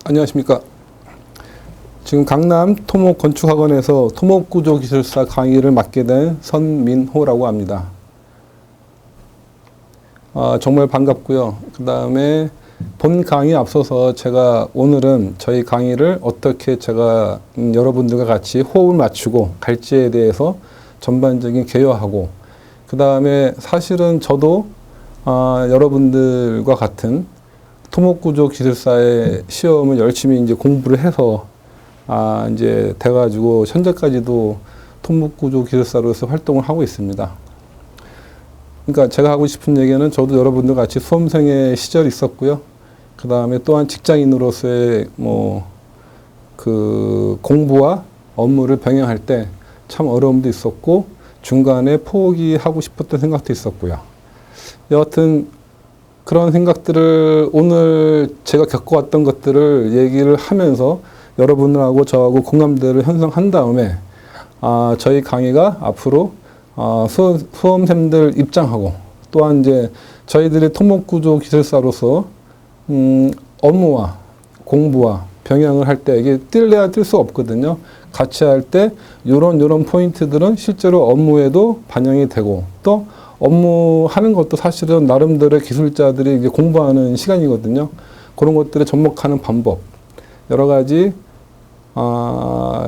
안녕하십니까. 지금 강남 토목건축학원에서 토목구조기술사 강의를 맡게 된 선민호라고 합니다. 정말 반갑고요. 그 다음에 본 강의에 앞서서 제가 오늘은 저희 강의를 어떻게 제가 여러분들과 같이 호흡을 맞추고 갈지에 대해서 전반적인 개요하고, 그 다음에 사실은 저도 여러분들과 같은 토목구조기술사의 시험을 열심히 이제 공부를 해서 이제 돼가지고 현재까지도 토목구조기술사로서 활동을 하고 있습니다. 그러니까 제가 하고 싶은 얘기는 저도 여러분들 같이 수험생의 시절이 있었고요. 그 다음에 또한 직장인으로서의 그 공부와 업무를 병행할 때 참 어려움도 있었고, 중간에 포기하고 싶었던 생각도 있었고요. 여하튼 그런 생각들을 오늘 제가 겪어왔던 것들을 얘기를 하면서 여러분들하고 저하고 공감대를 형성한 다음에 저희 강의가 앞으로 수험생들 입장하고, 또한 이제 저희들의 토목구조 기술사로서 업무와 공부와 병행을 할 때 이게 뛸래야 뛸 수 없거든요. 같이 할 때 요런 포인트들은 실제로 업무에도 반영이 되고, 또 업무하는 것도 사실은 나름대로의 기술자들이 이제 공부하는 시간이거든요. 그런 것들을 접목하는 방법, 여러 가지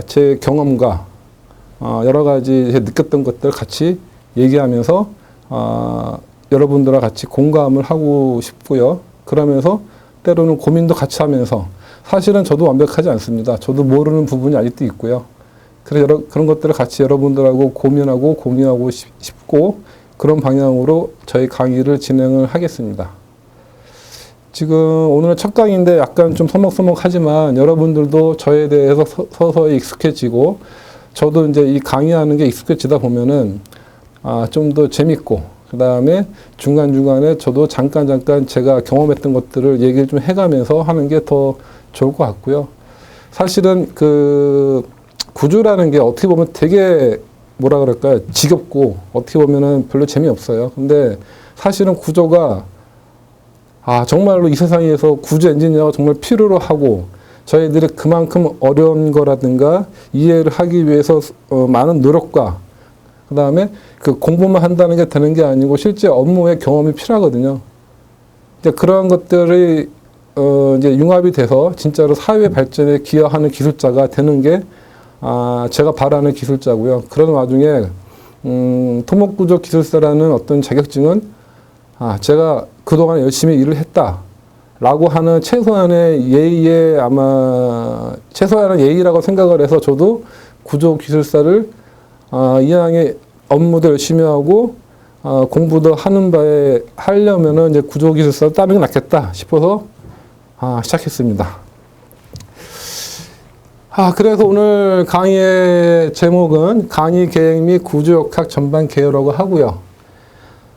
제 경험과 여러 가지 제가 느꼈던 것들을 같이 얘기하면서 여러분들과 같이 공감을 하고 싶고요. 그러면서 때로는 고민도 같이 하면서, 사실은 저도 완벽하지 않습니다. 저도 모르는 부분이 아직도 있고요. 그래서 그런 것들을 같이 여러분들하고 고민하고 싶고, 그런 방향으로 저희 강의를 진행을 하겠습니다. 지금 오늘은 첫 강의인데 약간 좀 서먹서먹하지만 여러분들도 저에 대해서 서서히 익숙해지고, 저도 이제 이 강의하는 게 익숙해지다 보면은 좀 더 재밌고, 그 다음에 중간중간에 저도 잠깐 제가 경험했던 것들을 얘기를 좀 해가면서 하는 게 더 좋을 것 같고요. 사실은 그 구조라는 게 어떻게 보면 되게 뭐라 그럴까요? 지겹고 어떻게 보면은 별로 재미없어요. 근데 사실은 구조가 정말로 이 세상에서 구조 엔지니어가 정말 필요로 하고, 저희들이 그만큼 어려운 거라든가 이해를 하기 위해서 많은 노력과, 그 다음에 그 공부만 한다는 게 되는 게 아니고 실제 업무의 경험이 필요하거든요. 이제 그러한 것들이 이제 융합이 돼서 진짜로 사회 발전에 기여하는 기술자가 되는 게 제가 바라는 기술자고요. 그런 와중에 토목구조 기술사라는 어떤 자격증은 제가 그동안 열심히 일을 했다라고 하는 최소한의 예의에 최소한의 예의라고 생각을 해서 저도 구조 기술사를 이왕에 업무도 열심히 하고 공부도 하는 바에 하려면은 이제 구조 기술사를 따는 게 낫겠다 싶어서 시작했습니다. 그래서 오늘 강의의 제목은 강의 계획 및 구조역학 전반 개요라고 하고요.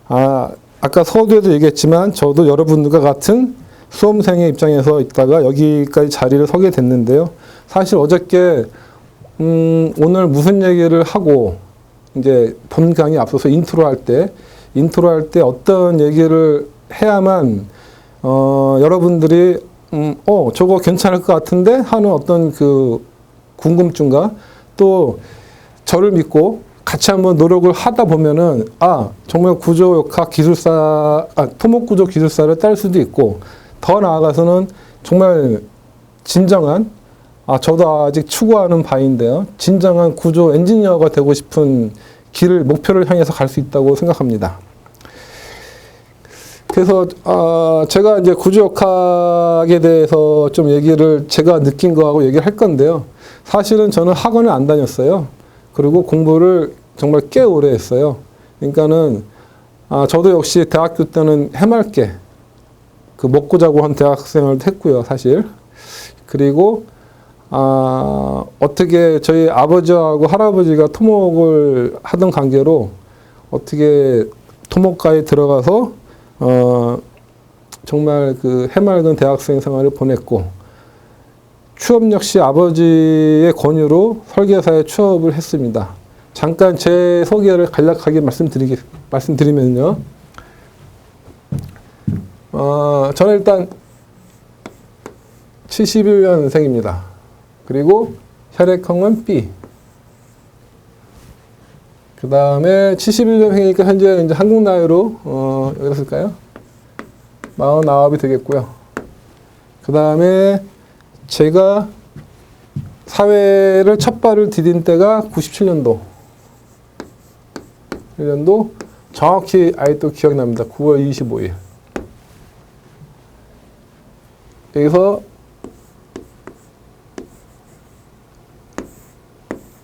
아까 서두에도 얘기했지만 저도 여러분들과 같은 수험생의 입장에서 있다가 여기까지 자리를 서게 됐는데요. 사실 어저께 오늘 무슨 얘기를 하고 이제 본 강의 앞서서 인트로 할 때 어떤 얘기를 해야만 여러분들이 저거 괜찮을 것 같은데 하는 어떤 그 궁금증과, 또 저를 믿고 같이 한번 노력을 하다 보면은 정말 구조역학 기술사, 토목구조 기술사를 딸 수도 있고, 더 나아가서는 정말 진정한 저도 아직 추구하는 바인데요, 진정한 구조 엔지니어가 되고 싶은 목표를 향해서 갈 수 있다고 생각합니다. 그래서 제가 이제 구조역학에 대해서 좀 제가 느낀 거하고 얘기를 할 건데요. 사실은 저는 학원을 안 다녔어요. 그리고 공부를 정말 꽤 오래 했어요. 그러니까는 저도 역시 대학교 때는 해맑게 그 먹고 자고 한 대학생을 했고요, 사실. 그리고 어떻게 저희 아버지하고 할아버지가 토목을 하던 관계로 어떻게 토목과에 들어가서 정말 그 해맑은 대학생 생활을 보냈고, 취업 역시 아버지의 권유로 설계사에 취업을 했습니다. 잠깐 제 소개를 간략하게 말씀드리면요. 저는 일단 71년생입니다. 그리고 혈액형은 B. 그 다음에 71년생이니까 현재 이제 한국 나이로 여기다 쓸까요? 49이 되겠고요. 그 다음에 제가 사회를 첫 발을 디딘 때가 97년도. 1년도 정확히 아직도 기억납니다. 9월 25일. 여기서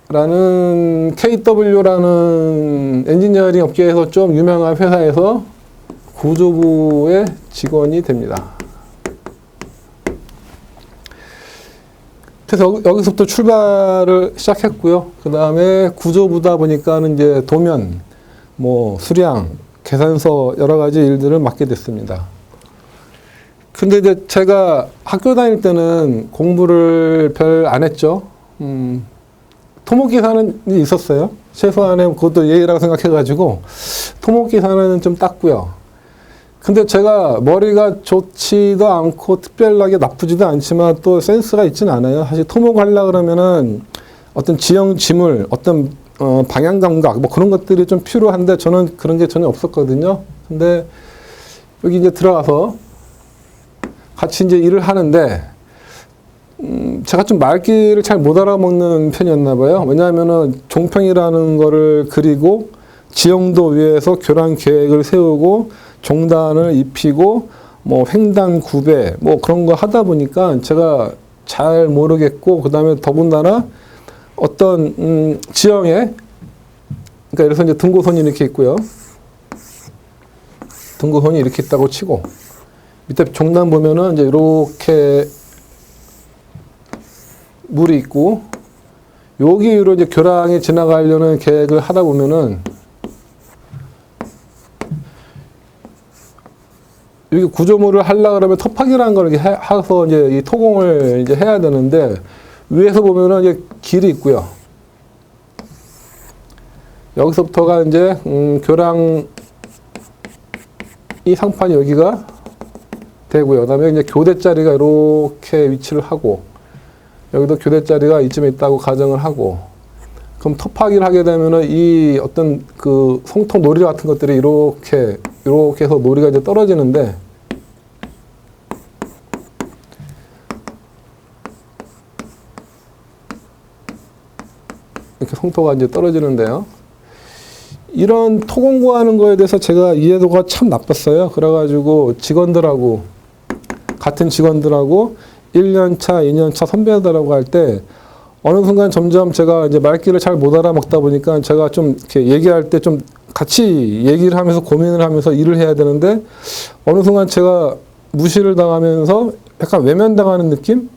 라는 KW라는 엔지니어링 업계에서 좀 유명한 회사에서 구조부의 직원이 됩니다. 그래서 여기서부터 출발을 시작했고요. 그 다음에 구조부다 보니까는 이제 도면, 뭐 수량, 계산서 여러 가지 일들을 맡게 됐습니다. 근데 이제 제가 학교 다닐 때는 공부를 별 안 했죠. 토목기사는 있었어요. 최소한의 그것도 예의라고 생각해가지고 토목기사는 좀 땄고요. 근데 제가 머리가 좋지도 않고 특별하게 나쁘지도 않지만 또 센스가 있지는 않아요. 사실 토목하려고 그러면은 어떤 지형 지물, 어떤 방향 감각 뭐 그런 것들이 좀 필요한데 저는 그런 게 전혀 없었거든요. 근데 여기 이제 들어가서 같이 이제 일을 하는데 제가 좀 말귀를 잘 못 알아먹는 편이었나 봐요. 왜냐하면은 종평이라는 거를 그리고 지형도 위에서 교란 계획을 세우고 종단을 입히고 뭐 횡단 구배 뭐 그런 거 하다 보니까 제가 잘 모르겠고 그 다음에 더군다나 어떤 지형에 그러니까 그래서 이제 등고선이 이렇게 있고요. 등고선이 이렇게 있다고 치고 밑에 종단 보면은 이제 이렇게 물이 있고 여기로 이제 교량이 지나가려는 계획을 하다 보면은 여기 구조물을 하려고 그러면 터파기라는 걸 이렇게 해서 이제 이 토공을 이제 해야 되는데 위에서 보면은 이제 길이 있고요. 여기서부터가 이제 교량 이 상판이 여기가 되고요. 그다음에 이제 교대 자리가 이렇게 위치를 하고 여기도 교대 자리가 이쯤에 있다고 가정을 하고 그럼 터파기를 하게 되면은 이 어떤 그 송토 놀이 같은 것들이 이렇게 해서 놀이가 이제 떨어지는데 이렇게 송토가 이제 떨어지는데요. 이런 토공구하는 거에 대해서 제가 이해도가 참 나빴어요. 그래가지고 같은 직원들하고 1년차, 2년차 선배들하고 할 때 어느 순간 점점 제가 이제 말귀를 잘 못 알아먹다 보니까 제가 좀 이렇게 얘기할 때 좀 같이 얘기를 하면서 고민을 하면서 일을 해야 되는데 어느 순간 제가 무시를 당하면서 약간 외면당하는 느낌?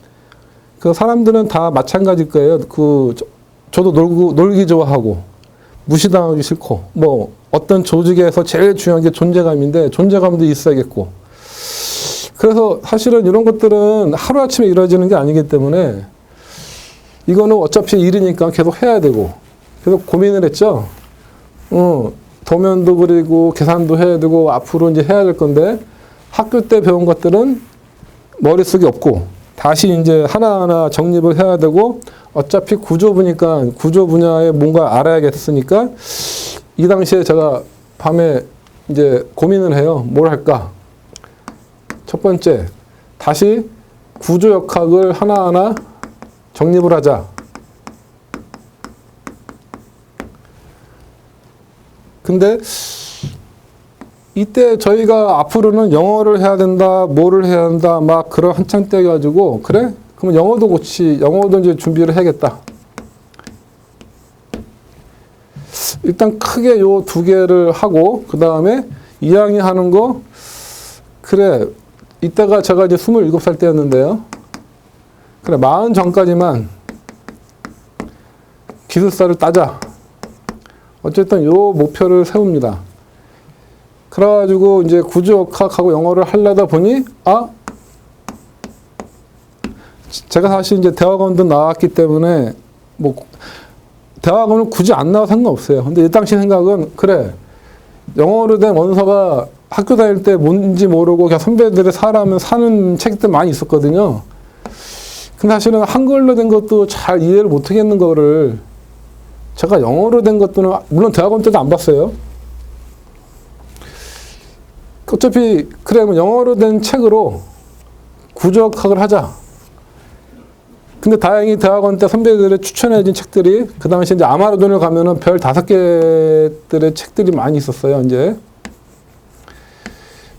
그 사람들은 다 마찬가지일 거예요. 저도 놀기 좋아하고 무시당하기 싫고 뭐 어떤 조직에서 제일 중요한 게 존재감인데 존재감도 있어야겠고 그래서 사실은 이런 것들은 하루아침에 이루어지는 게 아니기 때문에 이거는 어차피 일이니까 계속 해야 되고 계속 고민을 했죠. 도면도 그리고 계산도 해야 되고 앞으로 이제 해야 될 건데 학교 때 배운 것들은 머릿속에 없고 다시 이제 하나하나 정립을 해야 되고 어차피 구조부니까 구조 분야에 뭔가 알아야겠으니까 이 당시에 제가 밤에 이제 고민을 해요. 뭘 할까? 첫 번째, 다시 구조역학을 하나하나 정립을 하자. 근데 이때 저희가 앞으로는 영어를 해야 된다, 뭐를 해야 한다, 막 그런 한창 때여가지고 그래? 그러면 영어도 이제 준비를 해야겠다. 일단 크게 요 두 개를 하고 그 다음에 2학년 하는 거 그래. 이때가 제가 이제 27살 때였는데요. 그래, 40 전까지만 기술사를 따자. 어쨌든 요 목표를 세웁니다. 그래가지고 이제 구조역학하고 영어를 하려다 보니, 제가 사실 이제 대학원도 나왔기 때문에, 뭐, 대학원은 굳이 안 나와도 상관없어요. 근데 이 당시 생각은, 그래, 영어로 된 원서가 학교 다닐 때 뭔지 모르고 그냥 선배들의 사는 책들 많이 있었거든요. 근데 사실은 한글로 된 것도 잘 이해를 못 하겠는 거를 제가 영어로 된 것들은 물론 대학원 때도 안 봤어요. 어차피 그래 뭐 영어로 된 책으로 구조역학을 하자. 근데 다행히 대학원 때 선배들이 추천해준 책들이 그 당시 이제 아마존을 가면은 별 5개들의 책들이 많이 있었어요. 이제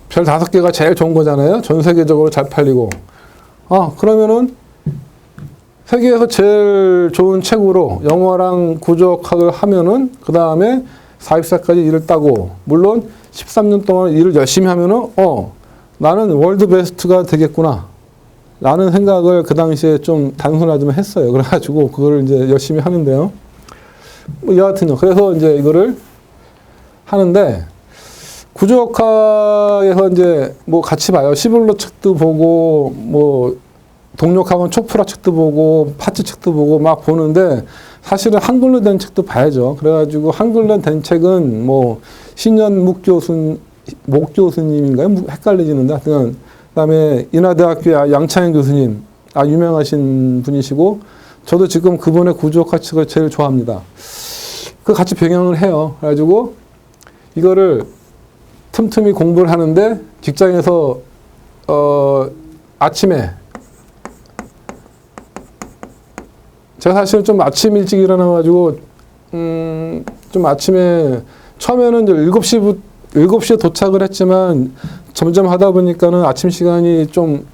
별 5개가 제일 좋은 거잖아요. 전 세계적으로 잘 팔리고. 그러면은 세계에서 제일 좋은 책으로 영어랑 구조역학을 하면은 그 다음에 사입사까지 일을 따고 물론 13년 동안 일을 열심히 하면은 나는 월드 베스트가 되겠구나 라는 생각을 그 당시에 좀 단순하지만 했어요. 그래가지고 그거를 이제 열심히 하는데요. 뭐 여하튼요. 그래서 이제 이거를 하는데 구조역학에서 이제 뭐 같이 봐요. 시블러 책도 보고 뭐 동력학원 초프라 책도 보고 파츠 책도 보고 막 보는데 사실은 한글로 된 책도 봐야죠. 그래가지고 한글로 된 책은 뭐 신현묵 목 교수님인가요? 헷갈리지는데 하여튼 그다음에 인하대학교 양창현 교수님 유명하신 분이시고 저도 지금 그분의 구조역학 책을 제일 좋아합니다. 그 같이 병행을 해요. 그래가지고 이거를 틈틈이 공부를 하는데 직장에서 아침에 제가 사실은 좀 아침 일찍 일어나가지고 좀 아침에 처음에는 이제 7시에 도착을 했지만 점점 하다 보니까는 아침 시간이 좀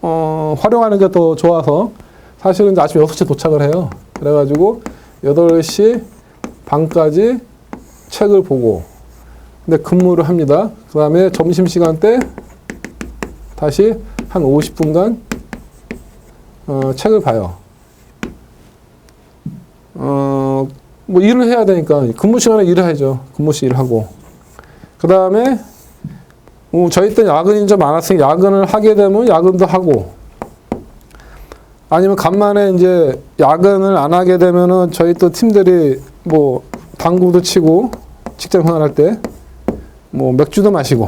활용하는 게 더 좋아서 사실은 이제 아침 6시에 도착을 해요. 그래가지고 8시 반까지 책을 보고 근데 근무를 합니다. 그 다음에 점심시간 때 다시 한 50분간 책을 봐요. 뭐 일을 해야 되니까 근무 시간에 일을 해야죠. 근무시 일하고 그 다음에 저희 때 야근이 좀 많았으니 야근을 하게 되면 야근도 하고 아니면 간만에 이제 야근을 안 하게 되면은 저희 또 팀들이 뭐 당구도 치고 직장 생활할 때 뭐 맥주도 마시고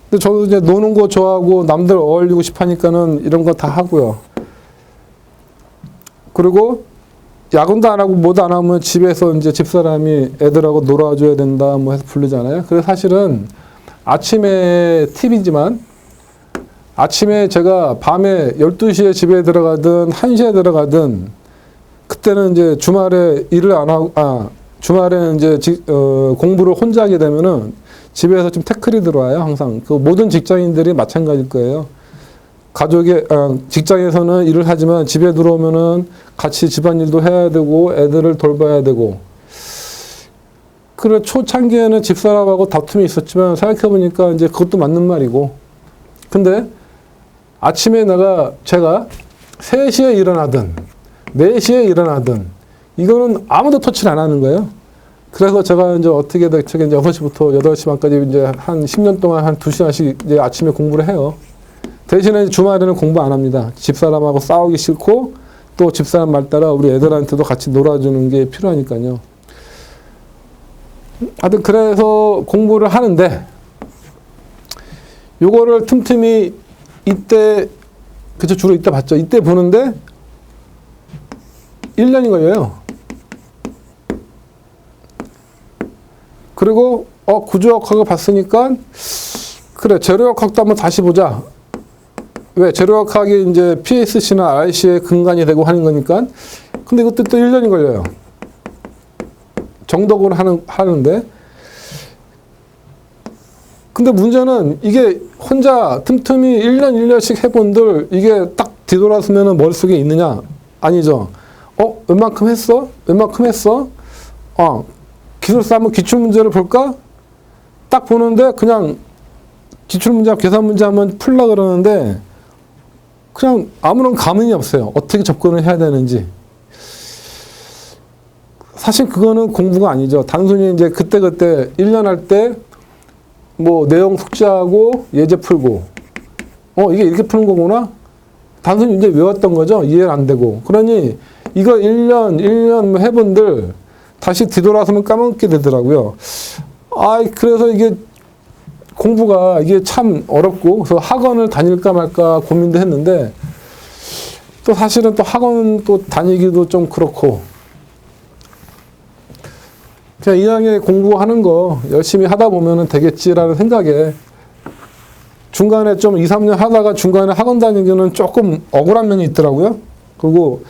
근데 저도 이제 노는 거 좋아하고 남들 어울리고 싶어 하니까는 이런 거 다 하고요. 그리고 야근도 안 하고 뭐도 안 하면 집에서 이제 집사람이 애들하고 놀아줘야 된다 뭐 해서 부르잖아요. 그래서 사실은 아침에 팁이지만 아침에 제가 밤에 12시에 집에 들어가든 1시에 들어가든 그때는 이제 주말에 일을 안 하고 주말에 이제 공부를 혼자 하게 되면은 집에서 좀 태클이 들어와요. 항상 그 모든 직장인들이 마찬가지일 거예요. 직장에서는 일을 하지만 집에 들어오면은 같이 집안일도 해야 되고 애들을 돌봐야 되고. 그래 초창기에는 집사람하고 다툼이 있었지만 생각해보니까 이제 그것도 맞는 말이고. 근데 아침에 제가 3시에 일어나든 4시에 일어나든 이거는 아무도 터치를 안 하는 거예요. 그래서 제가 이제 어떻게 이제 6시부터 8시 반까지 이제 한 10년 동안 한 2시간씩 이제 아침에 공부를 해요. 대신에 주말에는 공부 안 합니다. 집사람하고 싸우기 싫고 또 집사람 말 따라 우리 애들한테도 같이 놀아주는 게 필요하니까요. 하여튼 그래서 공부를 하는데 요거를 틈틈이 이때 주로 이때 봤죠. 이때 보는데 1년이 걸려요. 그리고 구조역학을 봤으니까 그래 재료역학도 한번 다시 보자. 왜 재료역학이 이제 PSC나 RC의 근간이 되고 하는 거니까. 근데 이것도 또 1년이 걸려요. 정독을 하는데. 근데 문제는 이게 혼자 틈틈이 1년 1년씩 해본들 이게 딱 뒤돌아서면 머릿속에 있느냐? 아니죠. 웬만큼 했어? 웬만큼 했어? 기술사 한번 기출문제를 볼까? 딱 보는데 그냥 기출문제, 계산문제 한번 풀라 그러는데 그냥 아무런 감흥이 없어요. 어떻게 접근을 해야 되는지. 사실 그거는 공부가 아니죠. 단순히 이제 그때그때 1년 할 때 뭐 내용 숙지하고 예제 풀고 이게 이렇게 푸는 거구나? 단순히 이제 외웠던 거죠. 이해는 안 되고. 그러니 이거 1년 해본들 다시 뒤돌아서면 까먹게 되더라고요. 그래서 이게 공부가 이게 참 어렵고, 그래서 학원을 다닐까 말까 고민도 했는데, 또 사실은 또 학원 또 다니기도 좀 그렇고, 그냥 2학년 공부하는 거 열심히 하다 보면은 되겠지라는 생각에, 중간에 좀 2, 3년 하다가 중간에 학원 다니기는 조금 억울한 면이 있더라고요. 그리고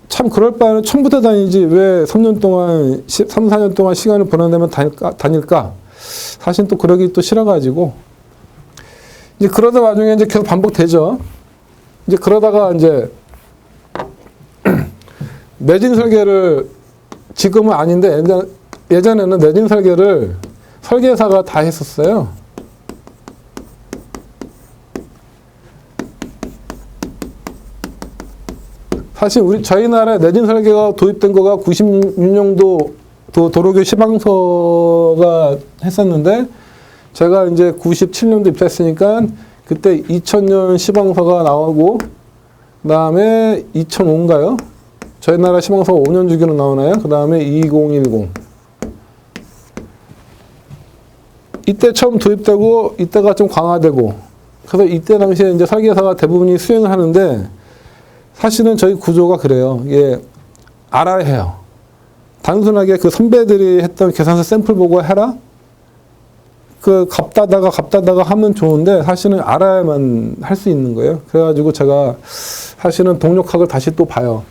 참 그럴 바에는 처음부터 다니지 왜 3년 동안, 3, 4년 동안 시간을 보내려면 다닐까? 사실 또 그러기 또 싫어가지고. 이제 그러다 나중에 이제 계속 반복되죠. 이제 그러다가 이제 내진 설계를 지금은 아닌데 예전에는 내진 설계를 설계사가 다 했었어요. 사실 저희 나라에 내진 설계가 도입된 거가 96년도 도로교육 시방서가 했었는데, 제가 이제 97년도 입사했으니까 그때 2000년 시방서가 나오고, 그 다음에 2005인가요? 저희 나라 시방서가 5년 주기로 나오나요? 그 다음에 2010. 이때 처음 도입되고, 이때가 좀 강화되고, 그래서 이때 당시에 이제 설계사가 대부분이 수행을 하는데, 사실은 저희 구조가 그래요. 이게 알아야 해요. 단순하게 그 선배들이 했던 계산서 샘플 보고 해라? 그 갑다다가 하면 좋은데, 사실은 알아야만 할 수 있는 거예요. 그래가지고 제가 사실은 동력학을 다시 또 봐요.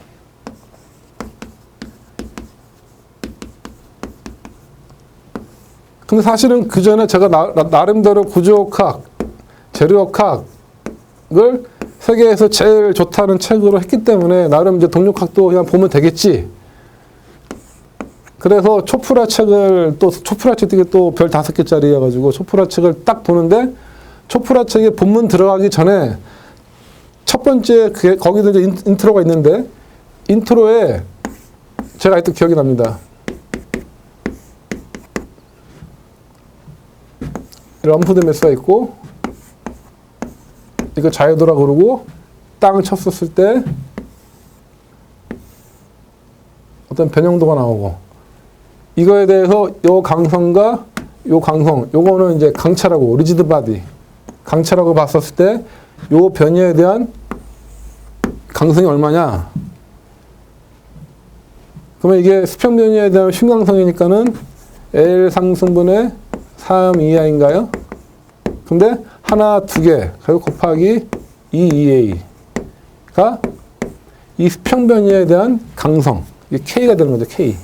근데 사실은 그 전에 제가 나름대로 구조학학, 재료학을 세계에서 제일 좋다는 책으로 했기 때문에 나름 이제 동력학도 그냥 보면 되겠지. 그래서 초프라 책을 초프라 책이 또 별 5개짜리여가지고 초프라 책을 딱 보는데, 초프라 책에 본문 들어가기 전에 첫 번째 거기도 이제 인트로가 있는데, 인트로에 제가 하여튼 기억이 납니다. 럼프드 매스가 있고, 이거 자유도라 그러고, 땅을 쳤었을 때 어떤 변형도가 나오고, 이거에 대해서 요 강성과 요 강성, 요거는 이제 강체라고, 리지드 바디 강체라고 봤었을 때 요 변이에 대한 강성이 얼마냐? 그러면 이게 수평 변이에 대한 흉강성이니까는 L 상승분의 3 이하인가요? 근데 하나, 두 개, 그리고 곱하기 2EA가 이 수평 변이에 대한 강성, 이게 K가 되는 거죠, K.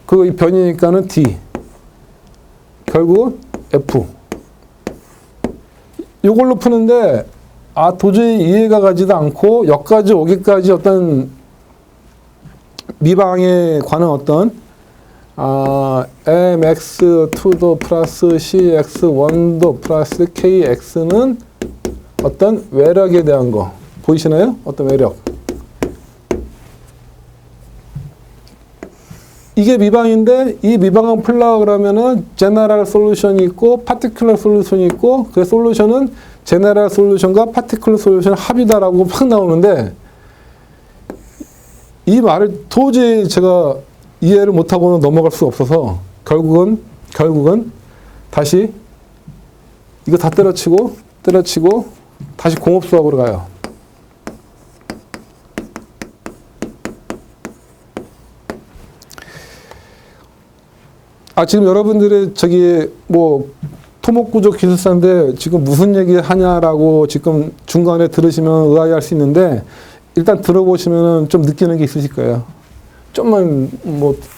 그 이 변이니까는 D. 결국 F. 이걸로 푸는데, 도저히 이해가 가지도 않고, 여기까지 오기까지 어떤 미방에 관한 어떤, mx2도 플러스 cx1도 플러스 kx는 어떤 외력에 대한 거. 보이시나요? 어떤 외력. 이게 미방인데, 이 미방을 풀려고 그러면은 제너럴 솔루션이 있고 파티큘러 솔루션이 있고, 그 솔루션은 제너럴 솔루션과 파티큘러 솔루션 합이다라고 막 나오는데, 이 말을 도저히 제가 이해를 못하고는 넘어갈 수가 없어서 결국은 다시 이거 다 때려치고 다시 공업 수학으로 가요. 지금 여러분들이 토목구조 기술사인데 지금 무슨 얘기 하냐라고 지금 중간에 들으시면 의아해할 수 있는데, 일단 들어보시면 좀 느끼는 게 있으실 거예요. 좀만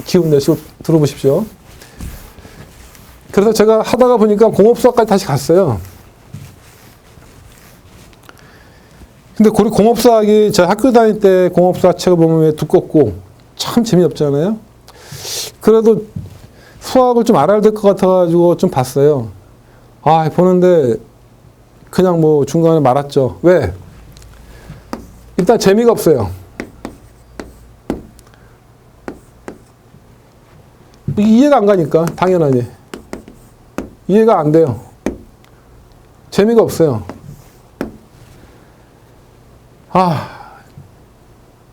기운 내시고 들어보십시오. 그래서 제가 하다가 보니까 공업수학까지 다시 갔어요. 근데 공업수학이 제가 학교 다닐 때 공업수학 책을 보면 왜 두껍고 참 재미없잖아요. 그래도 수학을 좀 알아야 될 것 같아가지고 좀 봤어요. 보는데 그냥 중간에 말았죠. 왜? 일단 재미가 없어요. 이해가 안 가니까, 당연하니. 이해가 안 돼요. 재미가 없어요.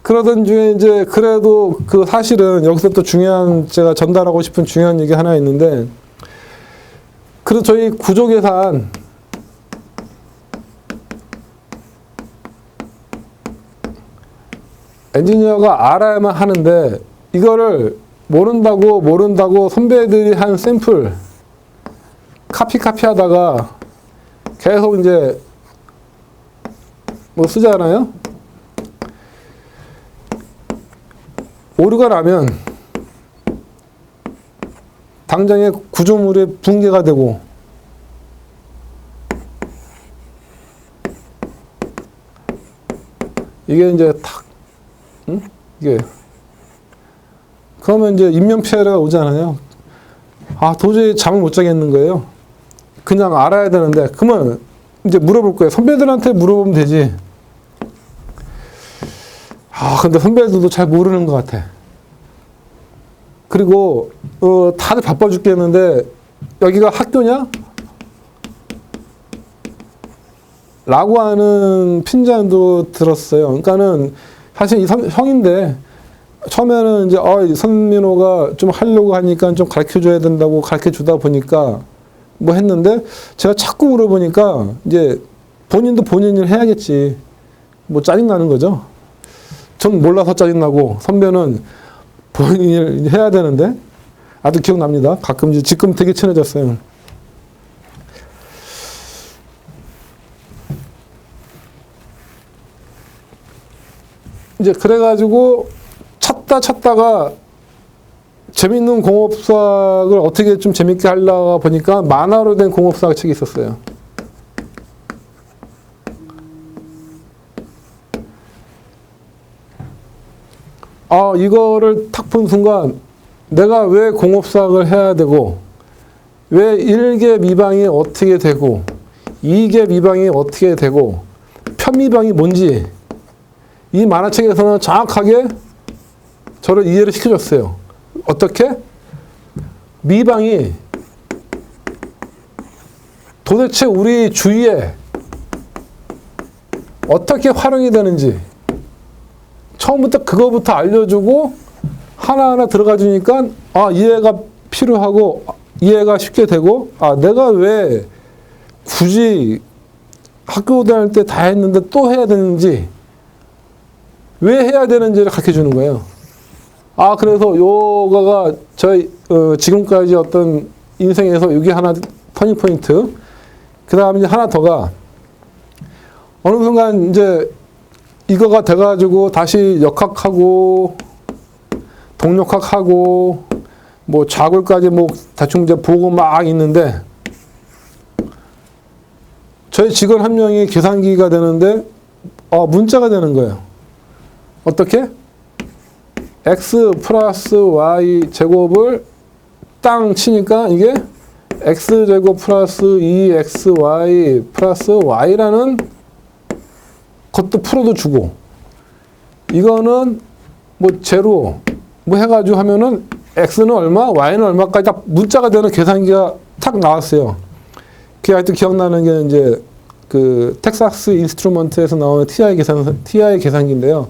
그러던 중에 이제 그래도 그 사실은 여기서 또 중요한 제가 전달하고 싶은 중요한 얘기 하나 있는데, 그래서 저희 구조계산 엔지니어가 알아야만 하는데, 이거를 모른다고 선배들이 한 샘플 카피 하다가 계속 이제 뭐 쓰잖아요. 오류가 나면 당장에 구조물이 붕괴가 되고, 이게 이제 탁, 이게 그러면 이제 인명 피해가 오잖아요. 아, 도저히 잠을 못 자겠는 거예요. 그냥 알아야 되는데, 그러면 이제 물어볼 거예요. 선배들한테 물어보면 되지. 아, 근데 선배들도 잘 모르는 것 같아. 그리고 다들 바빠 죽겠는데 여기가 학교냐? 라고 하는 핀잔도 들었어요. 그러니까는 사실 이 형인데 처음에는 이제 선민호가 좀 하려고 하니까 좀 가르쳐 줘야 된다고 가르쳐 주다 보니까 뭐 했는데, 제가 자꾸 물어보니까 이제 본인도 본인 일 해야겠지. 뭐 짜증 나는 거죠. 전 몰라서 짜증나고, 선배는 본인 일 해야 되는데, 아주 기억납니다. 가끔 이제 지금 되게 친해졌어요. 이제 그래가지고 찾다가 재밌는 공업사학을 어떻게 좀 재밌게 하려고 보니까 만화로 된 공업사학 책이 있었어요. 아, 이거를 탁 본 순간 내가 왜 공업사학을 해야 되고, 왜 1개 미방이 어떻게 되고 2개 미방이 어떻게 되고 편미방이 뭔지 이 만화책에서는 정확하게 저를 이해를 시켜줬어요. 어떻게? 미방이 도대체 우리 주위에 어떻게 활용이 되는지 처음부터 그거부터 알려주고 하나하나 들어가 주니까 이해가 필요하고 이해가 쉽게 되고, 내가 왜 굳이 학교 다닐 때 다 했는데 또 해야 되는지, 왜 해야 되는지를 가르쳐 주는 거예요. 그래서 요거가 저희 지금까지 어떤 인생에서 이게 하나 터닝 포인트. 그 다음에 이제 하나 더가 어느 순간 이제 이거가 돼가지고 다시 역학하고 동력학하고 뭐 좌굴까지 뭐 대충 이제 보고 막 있는데, 저희 직원 한 명이 계산기가 되는데 문자가 되는 거예요. 어떻게? x 플러스 y 제곱을 땅 치니까 이게 x 제곱 플러스 2xy 플러스 y라는 것도 풀어도 주고, 이거는 뭐 제로 뭐 해가지고 하면은 x는 얼마, y는 얼마까지 딱 문자가 되는 계산기가 탁 나왔어요. 그게 하여튼 기억나는 게 이제 그 텍사스 인스트루먼트에서 나오는 TI 계산기인데요.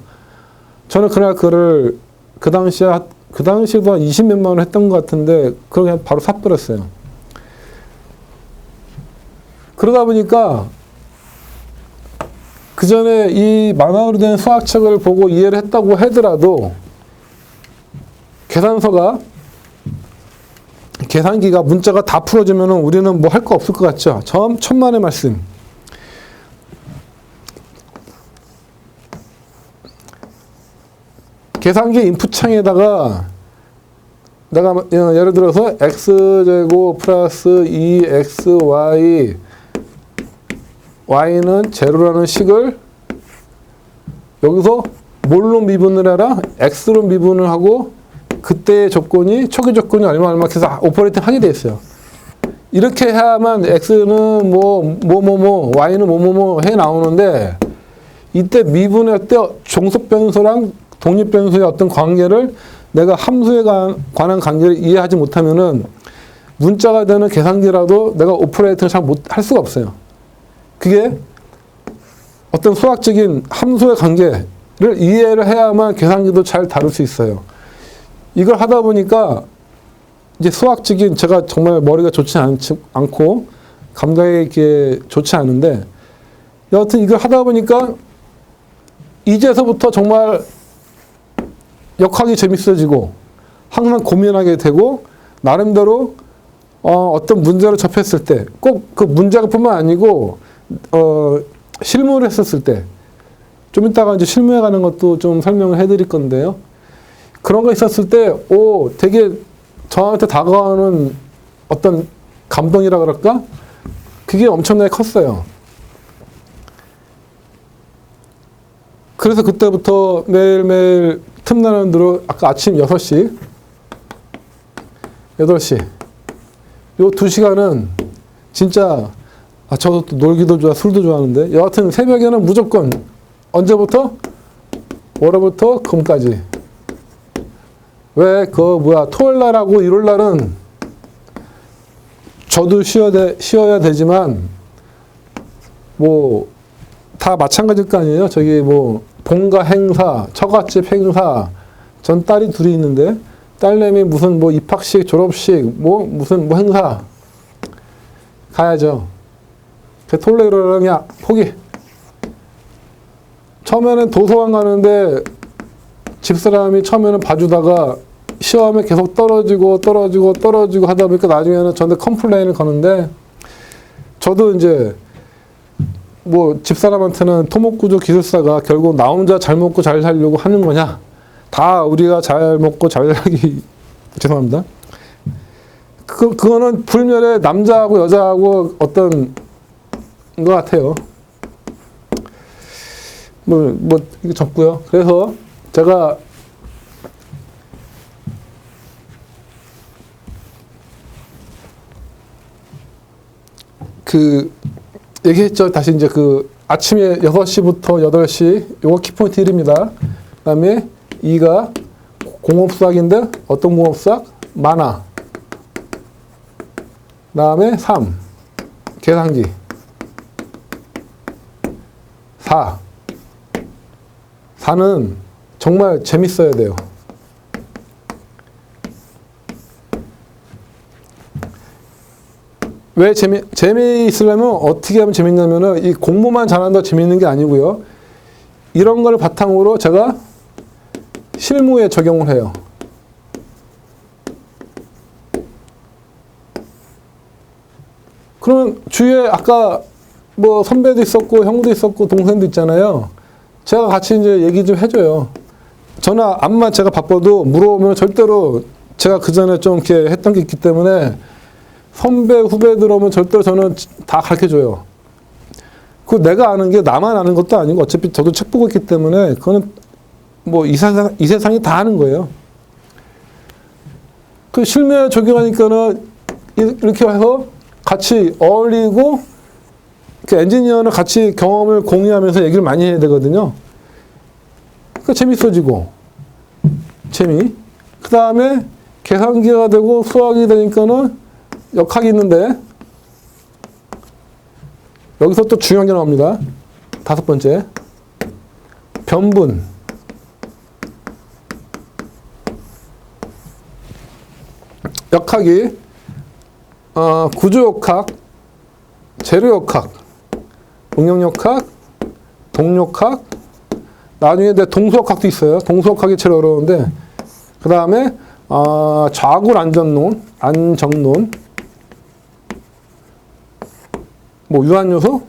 저는 그날 그거를 그 당시에도 한 20몇만 원 했던 것 같은데 그걸 그냥 바로 사버렸어요. 그러다 보니까 그 전에 이 만화로 된 수학책을 보고 이해를 했다고 하더라도 계산기가 문자가 다 풀어주면 우리는 뭐 할 거 없을 것 같죠. 천만의 말씀. 계산기 인풋 창에다가 내가 예를 들어서 x제곱 플러스 2xy y는 제로라는 식을 여기서 뭘로 미분을 해라? x로 미분을 하고 그때의 조건이 초기 조건이 얼마 해서 오퍼레이팅 하게 돼 있어요. 이렇게 해야만 x는 y는 해 나오는데, 이때 미분할 때 종속 변수랑 독립 변수의 어떤 관계를 내가 함수에 관한 관계를 이해하지 못하면은 문자가 되는 계산기라도 내가 오퍼레이팅을 잘 할 수가 없어요. 그게 어떤 수학적인 함수의 관계, 이해를 해야만 계산기도 잘 다룰 수 있어요. 이걸 하다 보니까 이제 수학적인 제가 정말 머리가 좋지 않고 감각이 이렇게 좋지 않은데 여하튼 이걸 하다 보니까 이제서부터 정말 역학이 재밌어지고 항상 고민하게 되고 나름대로 어떤 문제를 접했을 때 꼭 그 문제가 뿐만 아니고 실무를 했었을 때 좀 이따가 이제 실무에 가는 것도 좀 설명을 해드릴 건데요. 그런 거 있었을 때 되게 저한테 다가오는 어떤 감동이라 그럴까? 그게 엄청나게 컸어요. 그래서 그때부터 매일매일 틈나는 대로 아까 아침 6시, 8시 요 2시간은 진짜 저도 또 놀기도 좋아 술도 좋아하는데 여하튼 새벽에는 무조건 언제부터? 월요일부터 금까지. 왜 토요일날하고 일요일날은 저도 쉬어야 되지만 뭐 다 마찬가지일 거 아니에요. 저기 뭐 본가 행사, 처갓집 행사, 전 딸이 둘이 있는데 딸내미 무슨 뭐 입학식, 졸업식, 무슨 행사 가야죠. 토요일 일요일은 그냥 포기. 처음에는 도서관 가는데 집사람이 처음에는 봐주다가 시험에 계속 떨어지고 하다 보니까 나중에는 저한테 컴플레인을 거는데 저도 이제 뭐 집사람한테는 토목구조 기술사가 결국 나 혼자 잘 먹고 잘 살려고 하는 거냐? 다 우리가 잘 먹고 잘 살기 죄송합니다. 그거는 불멸의 남자하고 여자하고 어떤 것 같아요. 이거 적고요. 그래서 제가 얘기했죠. 다시 이제 아침에 6시부터 8시, 요거 키포인트 1입니다. 그 다음에 2가 공업수학인데, 어떤 공업수학? 만화. 그 다음에 3, 계산기. 4는 정말 재밌어야 돼요. 왜 재미있으려면 어떻게 하면 재밌냐면은 이 공부만 잘한다고 재밌는 게 아니고요. 이런 걸 바탕으로 제가 실무에 적용을 해요. 그러면 주위에 아까 뭐 선배도 있었고 형도 있었고 동생도 있잖아요. 제가 같이 이제 얘기 좀 해줘요. 저는 암만 제가 바빠도 물어보면 절대로 제가 그 전에 좀 이렇게 했던 게 있기 때문에 선배, 후배들 오면 절대로 저는 다 가르쳐줘요. 내가 아는 게 나만 아는 것도 아니고 어차피 저도 책 보고 있기 때문에 그거는 뭐 이 세상이 다 아는 거예요. 실무에 적용하니까는 이렇게 해서 같이 어울리고 엔지니어는 같이 경험을 공유하면서 얘기를 많이 해야 되거든요. 재밌어지고 그 다음에 계산기가 되고 수학이 되니까는 역학이 있는데 여기서 또 중요한 게 나옵니다. 5번째 변분. 역학이 구조역학, 재료역학, 응용역학, 동역학, 나중에 동수역학도 있어요. 동수역학이 제일 어려운데 그 다음에 좌굴 안정론, 유한요소?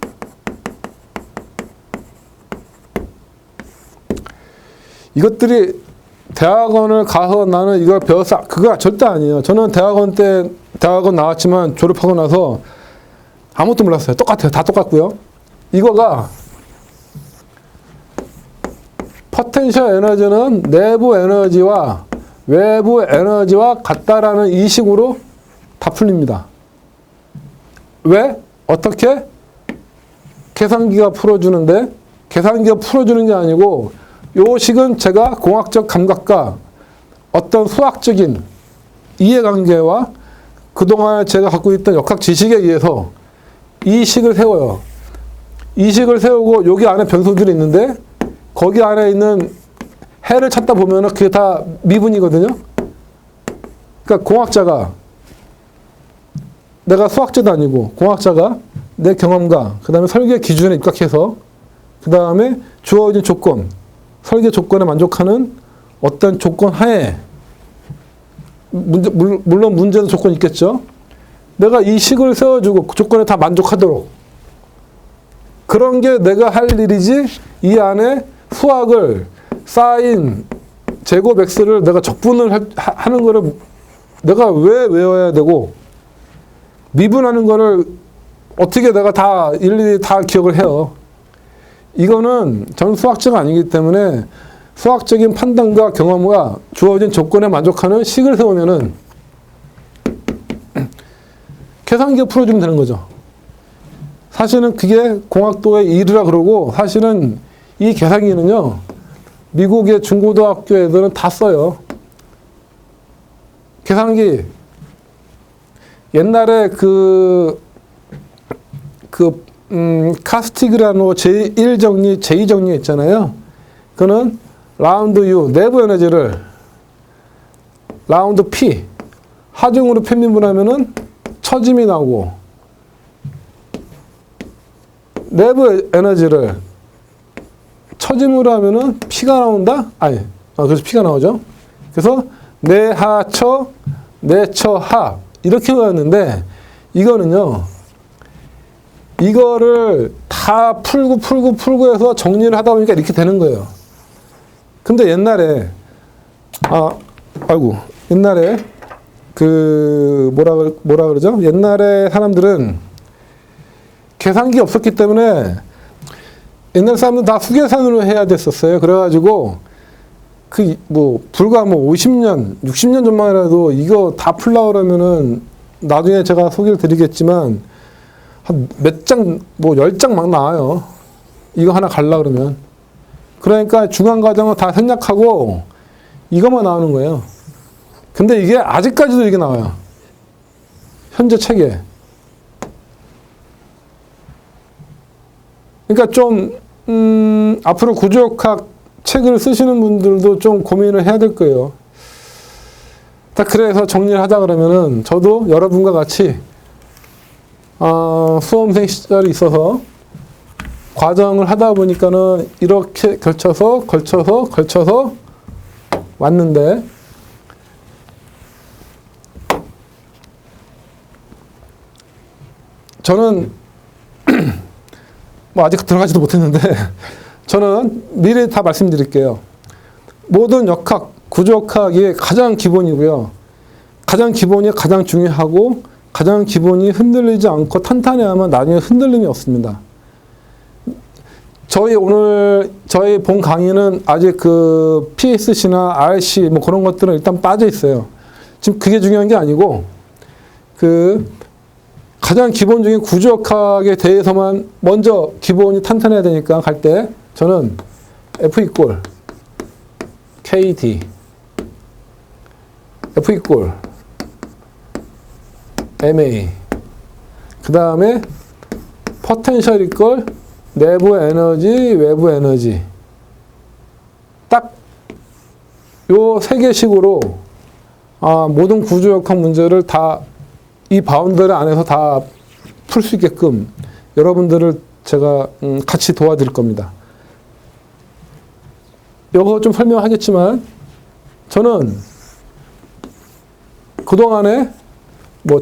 이것들이 대학원을 가서 나는 이걸 배웠어. 그거 절대 아니에요. 저는 대학원 나왔지만 졸업하고 나서 아무것도 몰랐어요. 똑같아요. 다 똑같고요. 이거가 포텐셜 에너지는 내부 에너지와 외부 에너지와 같다라는 이 식으로 다 풀립니다. 왜? 어떻게? 계산기가 풀어주는데 계산기가 풀어주는 게 아니고 요 식은 제가 공학적 감각과 어떤 수학적인 이해관계와 그동안 제가 갖고 있던 역학 지식에 의해서 이 식을 세워요. 이 식을 세우고 여기 안에 변수들이 있는데 거기 안에 있는 해를 찾다 보면은 그게 다 미분이거든요. 그러니까 공학자가, 내가 수학자도 아니고 공학자가 내 경험과 그 다음에 설계 기준에 입각해서 그 다음에 주어진 조건, 설계 조건에 만족하는 어떤 조건 하에 물론 문제도 조건이 있겠죠. 내가 이 식을 세워주고 그 조건에 다 만족하도록 그런 게 내가 할 일이지 이 안에 수학을 사인, 제곱 x를 내가 적분을 하는 거를 내가 왜 외워야 되고 미분하는 거를 어떻게 내가 다 일일이 다 기억을 해요. 이거는 저는 수학자가 아니기 때문에 수학적인 판단과 경험과 주어진 조건에 만족하는 식을 세우면은 계산기가 풀어주면 되는 거죠. 사실은 그게 공학도의 일이라 그러고 사실은 이 계산기는요. 미국의 중고등학교 애들은 다 써요. 계산기 옛날에 카스티그라노 제1정리, 제2정리 있잖아요. 그거는 라운드 U, 내부 에너지를 라운드 P, 하중으로 편미분하면은 처짐이 나오고, 내부 에너지를 처짐으로 하면은 P가 나온다? 그래서 P가 나오죠. 그래서 내하처, 내처하, 이렇게 외웠는데, 이거는요, 이거를 다 풀고 해서 정리를 하다 보니까 이렇게 되는 거예요. 근데 옛날에, 옛날에, 뭐라 그러죠? 옛날에 사람들은 계산기 없었기 때문에 옛날 사람들은 다 수계산으로 해야 됐었어요. 그래가지고, 불과 50년, 60년 전만이라도 이거 다 풀려고 그러면은 나중에 제가 소개를 드리겠지만 한 몇 장, 10장 막 나와요. 이거 하나 갈라 그러면. 그러니까 중간 과정을 다 생략하고 이것만 나오는 거예요. 근데 이게 아직까지도 이게 나와요. 현재 책에. 그러니까 좀, 앞으로 구조역학 책을 쓰시는 분들도 좀 고민을 해야 될 거예요. 딱 그래서 정리를 하자 그러면은 저도 여러분과 같이 수험생 시절이 있어서 과정을 하다 보니까는 이렇게 걸쳐서 왔는데 저는 아직 들어가지도 못했는데 저는 미리 다 말씀드릴게요. 모든 역학, 구조역학이 가장 기본이고요. 가장 기본이 가장 중요하고 가장 기본이 흔들리지 않고 탄탄해야만 나중에 흔들림이 없습니다. 저희 본 강의는 아직 PSC나 RC 그런 것들은 일단 빠져 있어요. 지금 그게 중요한 게 아니고 가장 기본적인 구조역학에 대해서만 먼저 기본이 탄탄해야 되니까 갈 때 저는 F 이꼴 KD F 이꼴 MA 그 다음에 포텐셜 이꼴 내부 에너지 외부 에너지 딱 요 세 개식으로 모든 구조역학 문제를 다 이 바운더리 안에서 다 풀 수 있게끔 여러분들을 제가 같이 도와드릴 겁니다. 이거 좀 설명하겠지만 저는 그동안에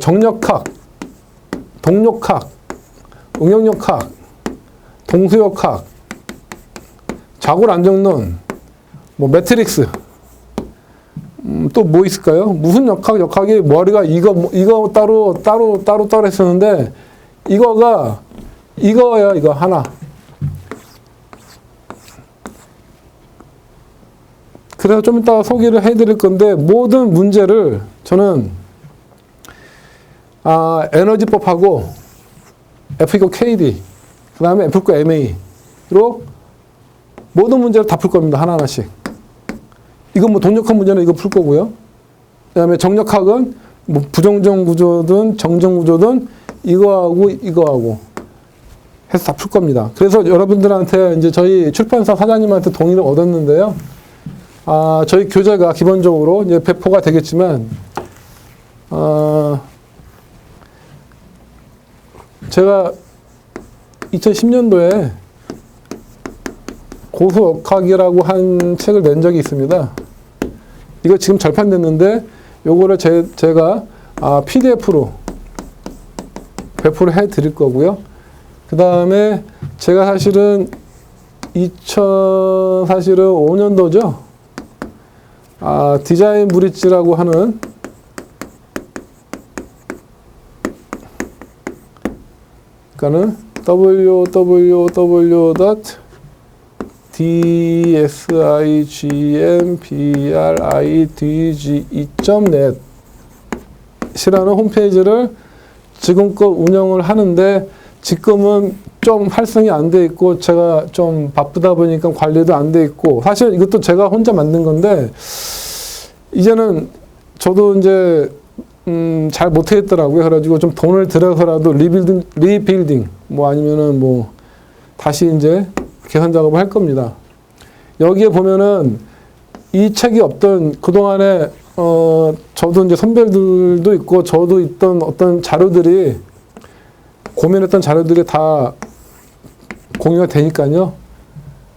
정력학, 동력학, 응용력학, 동수역학, 자골안정론, 매트릭스 또 뭐 있을까요? 무슨 역학이 머리가 이거 따로 했었는데 이거야 이거 하나. 그래서 좀 이따 소개를 해드릴 건데 모든 문제를 저는 에너지법하고 F 이고 KD 그 다음에 F 이고 MA로 모든 문제를 다 풀 겁니다. 하나하나씩. 이건 동력학 문제는 이거 풀 거고요. 그 다음에 정력학은 부정정 구조든 정정 구조든 이거하고 해서 다 풀 겁니다. 그래서 여러분들한테 이제 저희 출판사 사장님한테 동의를 얻었는데요. 저희 교재가 기본적으로 이제 배포가 되겠지만, 제가 2010년도에 고소억학이라고 한 책을 낸 적이 있습니다. 이거 지금 절판됐는데, 요거를 제가 PDF로 배포를 해 드릴 거고요. 그 다음에 제가 사실은 2005년도죠. 디자인 브릿지라고 하는 그러니까는 www.dsigmbridge.net 이라는 홈페이지를 지금껏 운영을 하는데 지금은 좀 활성이 안 돼 있고 제가 좀 바쁘다 보니까 관리도 안 돼 있고 사실 이것도 제가 혼자 만든 건데 이제는 저도 이제 잘 못하겠더라고요. 그래가지고 좀 돈을 들여서라도 리빌딩 뭐 아니면은 뭐 다시 이제 개선 작업을 할 겁니다. 여기에 보면은 이 책이 없던 그동안에 저도 이제 선배들도 있고 저도 있던 어떤 자료들이 고민했던 자료들이 다 공유가 되니까요.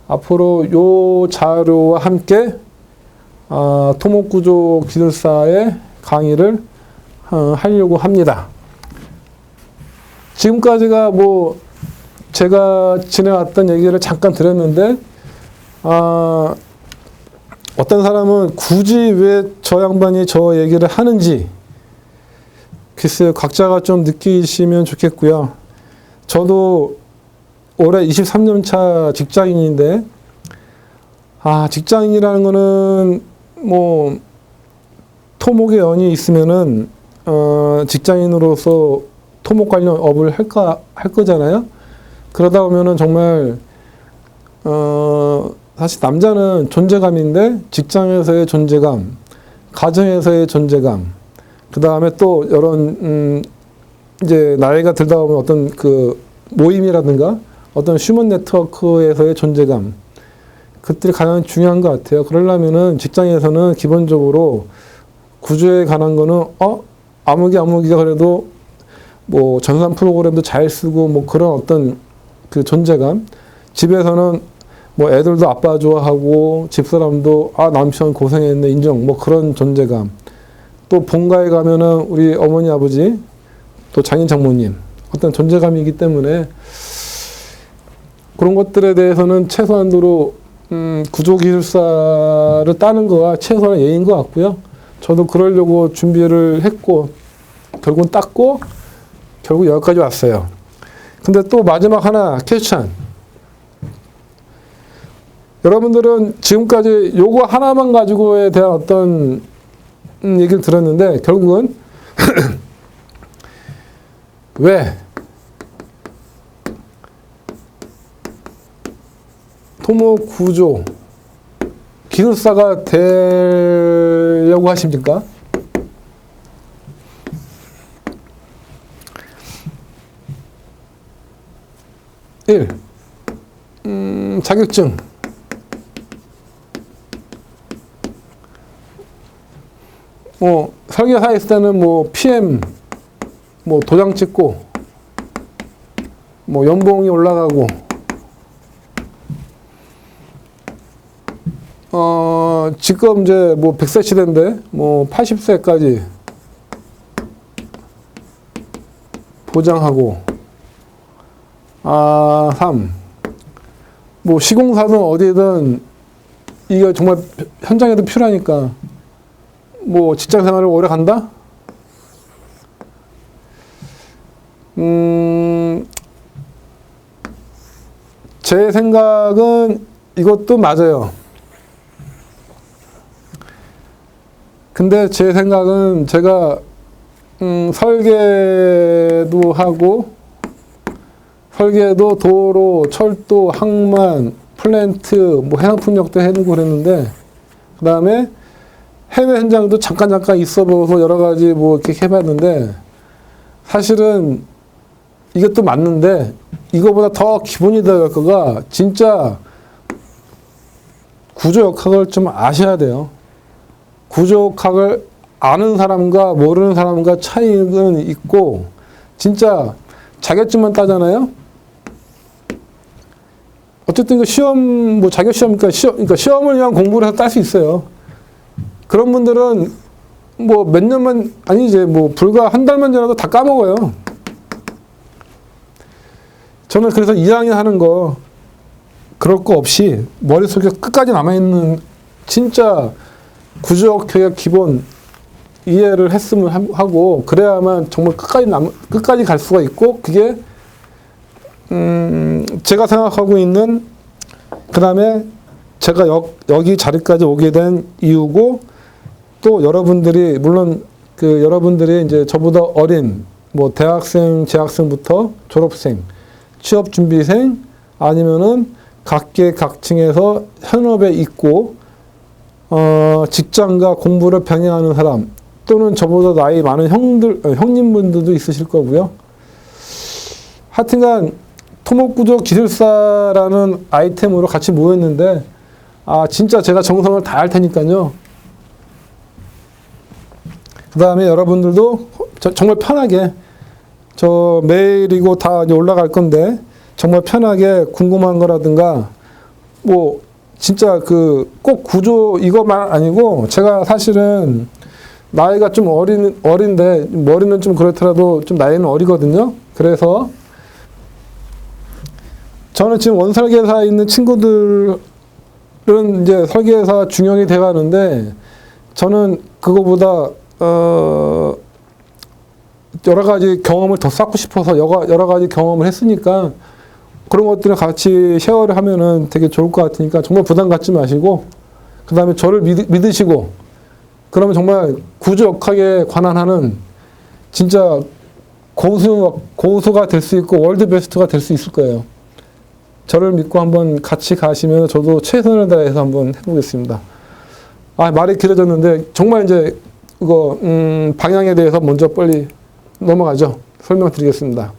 앞으로 요 자료와 함께 토목구조 기술사의 강의를 하려고 합니다. 지금까지가 뭐 제가 지내왔던 얘기를 잠깐 드렸는데 어떤 사람은 굳이 왜 저 양반이 저 얘기를 하는지 글쎄요, 각자가 좀 느끼시면 좋겠고요. 저도 올해 23년 차 직장인인데 직장인이라는 거는 뭐 토목에 연이 있으면은 직장인으로서 토목 관련 업을 할 거잖아요. 그러다 보면은 정말 사실 남자는 존재감인데 직장에서의 존재감, 가정에서의 존재감, 그 다음에 또 이런 이제 나이가 들다 보면 어떤 그 모임이라든가 어떤 휴먼 네트워크에서의 존재감, 그것들이 가장 중요한 것 같아요. 그러려면은 직장에서는 기본적으로 구조에 관한 거는 아무기가 그래도 뭐 전산 프로그램도 잘 쓰고 뭐 그런 어떤 그 존재감, 집에서는 뭐 애들도 아빠 좋아하고 집사람도 남편 고생했네 인정, 뭐 그런 존재감. 또 본가에 가면은 우리 어머니 아버지 또 장인 장모님 어떤 존재감이기 때문에 그런 것들에 대해서는 최소한도로 구조기술사를 따는 거가 최소한 예인 것 같고요. 저도 그러려고 준비를 했고 결국은 땄고 결국 여기까지 왔어요. 근데 또 마지막 하나 퀘스천. 여러분들은 지금까지 요거 하나만 가지고에 대한 어떤 얘기를 들었는데 결국은 왜 토목 구조 기술사가 되려고 하십니까? 자격증. 뭐 설계사 있을 때는 뭐 PM 뭐 도장 찍고 뭐 연봉이 올라가고 지금 이제 뭐 100세 시대인데 뭐 80세까지 보장하고 3. 뭐 시공사든 어디든 이게 정말 현장에도 필요하니까 뭐 직장 생활을 오래 간다? 제 생각은 이것도 맞아요. 근데 제 생각은 제가 설계도 하고 설계도 도로, 철도, 항만, 플랜트, 뭐 해상풍력도 해두고 그랬는데 그 다음에 해외 현장도 잠깐 있어 보고서 여러 가지 뭐 이렇게 해봤는데 사실은 이것도 맞는데 이거보다 더 기본이 될 거가 진짜 구조역학을 좀 아셔야 돼요. 구조역학을 아는 사람과 모르는 사람과 차이는 있고 진짜 자격증만 따잖아요. 어쨌든 그 시험 뭐 자격 시험이니까 그러니까 시험을 위한 공부를 해서 딸 수 있어요. 그런 분들은 뭐 몇 년만 아니지 뭐 불과 한 달만 지나도 다 까먹어요. 저는 그래서 2학년 하는 거 그럴 거 없이 머릿속에 끝까지 남아있는 진짜 구조역학의 기본 이해를 했으면 하고 그래야만 정말 끝까지 갈 수가 있고 그게 제가 생각하고 있는 그 다음에 제가 여기 자리까지 오게 된 이유고 또 여러분들이 물론 그 여러분들이 이제 저보다 어린 뭐 대학생, 재학생부터 졸업생, 취업준비생 아니면은 각계각층에서 현업에 있고 직장과 공부를 병행하는 사람 또는 저보다 나이 많은 형님분들도 있으실 거고요. 하여튼간 토목구조 기술사라는 아이템으로 같이 모였는데 진짜 제가 정성을 다할 테니까요. 그 다음에 여러분들도 정말 편하게 저 메일이고 다 이제 올라갈 건데 정말 편하게 궁금한 거라든가 뭐 진짜 그 꼭 구조 이것만 아니고 제가 사실은 나이가 좀 어린데 머리는 좀 그렇더라도 좀 나이는 어리거든요. 그래서 저는 지금 원설계사에 있는 친구들은 이제 설계사 중형이 돼가는데 저는 그거보다 여러 가지 경험을 더 쌓고 싶어서 여러 가지 경험을 했으니까 그런 것들을 같이 쉐어를 하면은 되게 좋을 것 같으니까 정말 부담 갖지 마시고 그 다음에 저를 믿으시고 그러면 정말 구조역학에 관한 하는 진짜 고수가 될 수 있고 월드 베스트가 될 수 있을 거예요. 저를 믿고 한번 같이 가시면 저도 최선을 다해서 한번 해보겠습니다. 말이 길어졌는데 정말 이제 이거 방향에 대해서 먼저 빨리 넘어가죠. 설명드리겠습니다.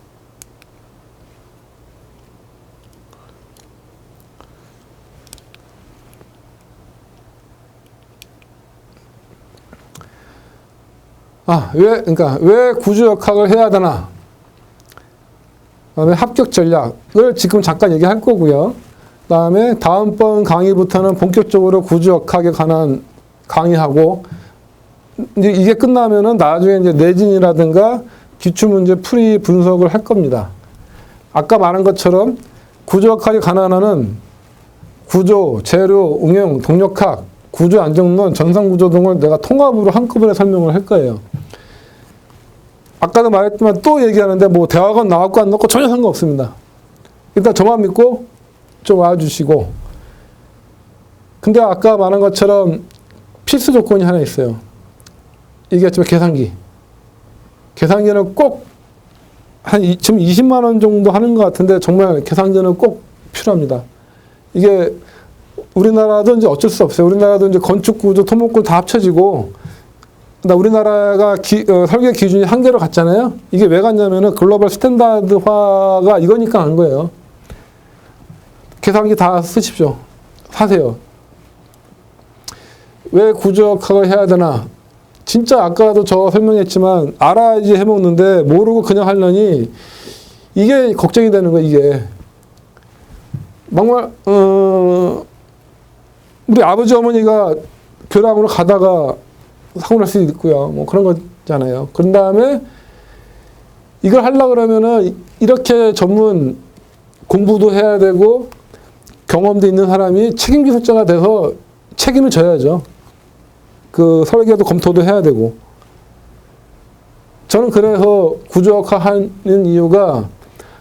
왜 구조역학을 해야 되나? 그다음에 합격 전략을 지금 잠깐 얘기할 거고요. 그다음에 다음번 강의부터는 본격적으로 구조역학에 관한 강의하고 이제 이게 끝나면은 나중에 이제 내진이라든가 기출문제 풀이 분석을 할 겁니다. 아까 말한 것처럼 구조역학에 관한 하는 구조, 재료, 응용, 동력학, 구조 안정론, 전산구조 등을 내가 통합으로 한꺼번에 설명을 할 거예요. 아까도 말했지만 또 얘기하는데 뭐 대학원 나왔고 안 나왔고 전혀 상관없습니다. 일단 저만 믿고 좀 와주시고 근데 아까 말한 것처럼 필수 조건이 하나 있어요. 이게 지금 계산기. 계산기는 꼭 지금 20만 원 정도 하는 것 같은데 정말 계산기는 꼭 필요합니다. 이게 우리나라도 이제 어쩔 수 없어요. 우리나라도 이제 건축구조, 토목구조 다 합쳐지고 우리나라가 설계 기준이 한계로 갔잖아요. 이게 왜 갔냐면은 글로벌 스탠다드화가 이거니까 간 거예요. 계산기 다 쓰십시오. 사세요. 왜 구조역학을 해야 되나? 진짜 아까도 저 설명했지만 알아야지 해먹는데 모르고 그냥 하려니 이게 걱정이 되는 거예요. 이게 정말 우리 아버지 어머니가 교량으로 가다가 사고 날 수도 있고요. 뭐 그런 거잖아요. 그런 다음에 이걸 하려고 그러면은 이렇게 전문 공부도 해야 되고 경험도 있는 사람이 책임 기술자가 돼서 책임을 져야죠. 그 설계도 검토도 해야 되고. 저는 그래서 구조역학 하는 이유가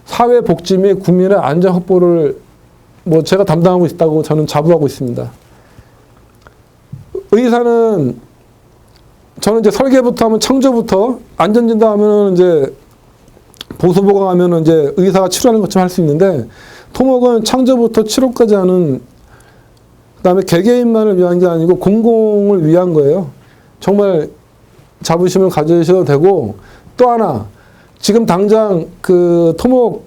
사회복지 및 국민의 안전 확보를 뭐 제가 담당하고 있다고 저는 자부하고 있습니다. 의사는 저는 이제 설계부터 하면 창조부터 안전진단 하면은 이제 보수보강 하면은 이제 의사가 치료하는 것처럼 할 수 있는데 토목은 창조부터 치료까지 하는 그다음에 개개인만을 위한 게 아니고 공공을 위한 거예요. 정말 자부심을 가지셔도 되고 또 하나 지금 당장 그 토목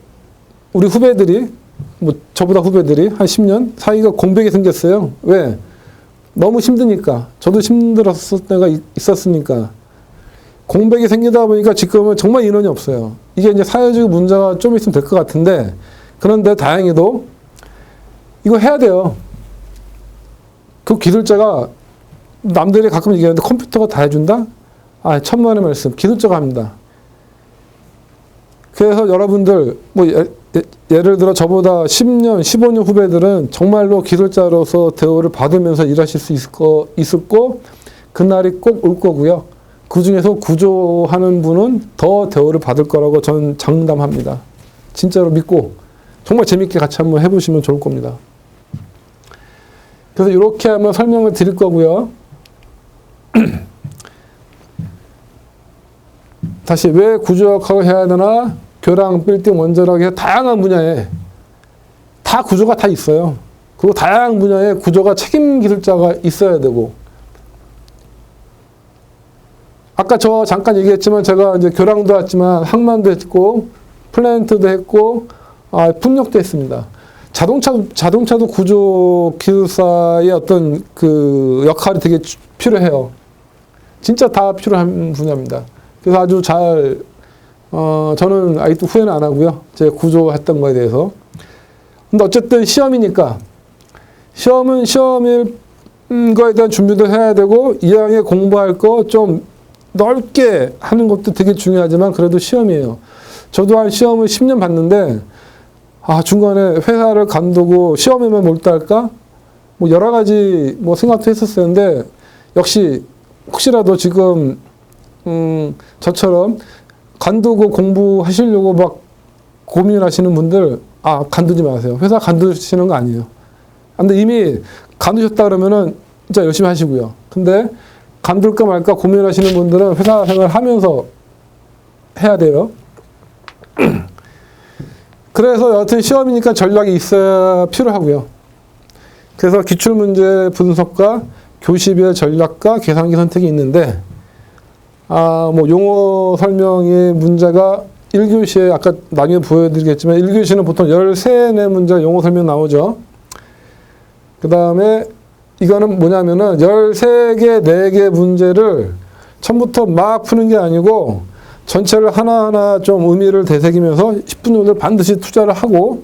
우리 후배들이 뭐 저보다 후배들이 한 10년 사이가 공백이 생겼어요. 왜? 너무 힘드니까. 저도 힘들었을 때가 있었으니까. 공백이 생기다 보니까 지금은 정말 인원이 없어요. 이게 이제 사회적 문제가 좀 있으면 될 것 같은데, 그런데 다행히도 이거 해야 돼요. 그 기술자가 남들이 가끔 얘기하는데 컴퓨터가 다 해준다? 아, 천만의 말씀. 기술자가 합니다. 그래서 여러분들 뭐 예를 들어 저보다 10년, 15년 후배들은 정말로 기술자로서 대우를 받으면서 일하실 수 있을 거 그날이 꼭 올 거고요. 그 중에서 구조하는 분은 더 대우를 받을 거라고 저는 장담합니다. 진짜로 믿고 정말 재밌게 같이 한번 해보시면 좋을 겁니다. 그래서 이렇게 한번 설명을 드릴 거고요. 다시 왜 구조역학을 해야 되나? 교량, 빌딩, 원자력 해서 다양한 분야에 다 구조가 다 있어요. 그리고 다양한 분야에 구조가 책임 기술자가 있어야 되고, 아까 저 잠깐 얘기했지만 제가 이제 교량도 했지만 항만도 했고 플랜트도 했고 풍력도 했습니다. 자동차도 구조 기술사의 어떤 그 역할이 되게 필요해요. 진짜 다 필요한 분야입니다. 그래서 아주 잘 저는 아직도 후회는 안 하고요. 제가 구조했던 거에 대해서. 근데 어쨌든 시험이니까 시험은 시험일 거에 대한 준비도 해야 되고 이왕에 공부할 거 좀 넓게 하는 것도 되게 중요하지만 그래도 시험이에요. 저도 한 시험을 10년 봤는데 중간에 회사를 관두고 시험에만 몰두할까? 뭐 여러 가지 뭐 생각도 했었었는데 역시 혹시라도 지금 저처럼 관두고 공부하시려고 막 고민하시는 분들 관두지 마세요. 회사 관두시는 거 아니에요. 근데 이미 관두셨다 그러면은 진짜 열심히 하시고요. 근데 관둘까 말까 고민하시는 분들은 회사 생활 하면서 해야 돼요. 그래서 여하튼 시험이니까 전략이 있어야 필요하고요. 그래서 기출문제 분석과 교시별 전략과 계산기 선택이 있는데 뭐 용어 설명의 문제가 1교시에 아까 나중에 보여드리겠지만 1교시는 보통 13문제 용어 설명 나오죠. 그 다음에 이거는 뭐냐면은 13개, 4개 문제를 처음부터 막 푸는 게 아니고 전체를 하나하나 좀 의미를 되새기면서 10분 정도 반드시 투자를 하고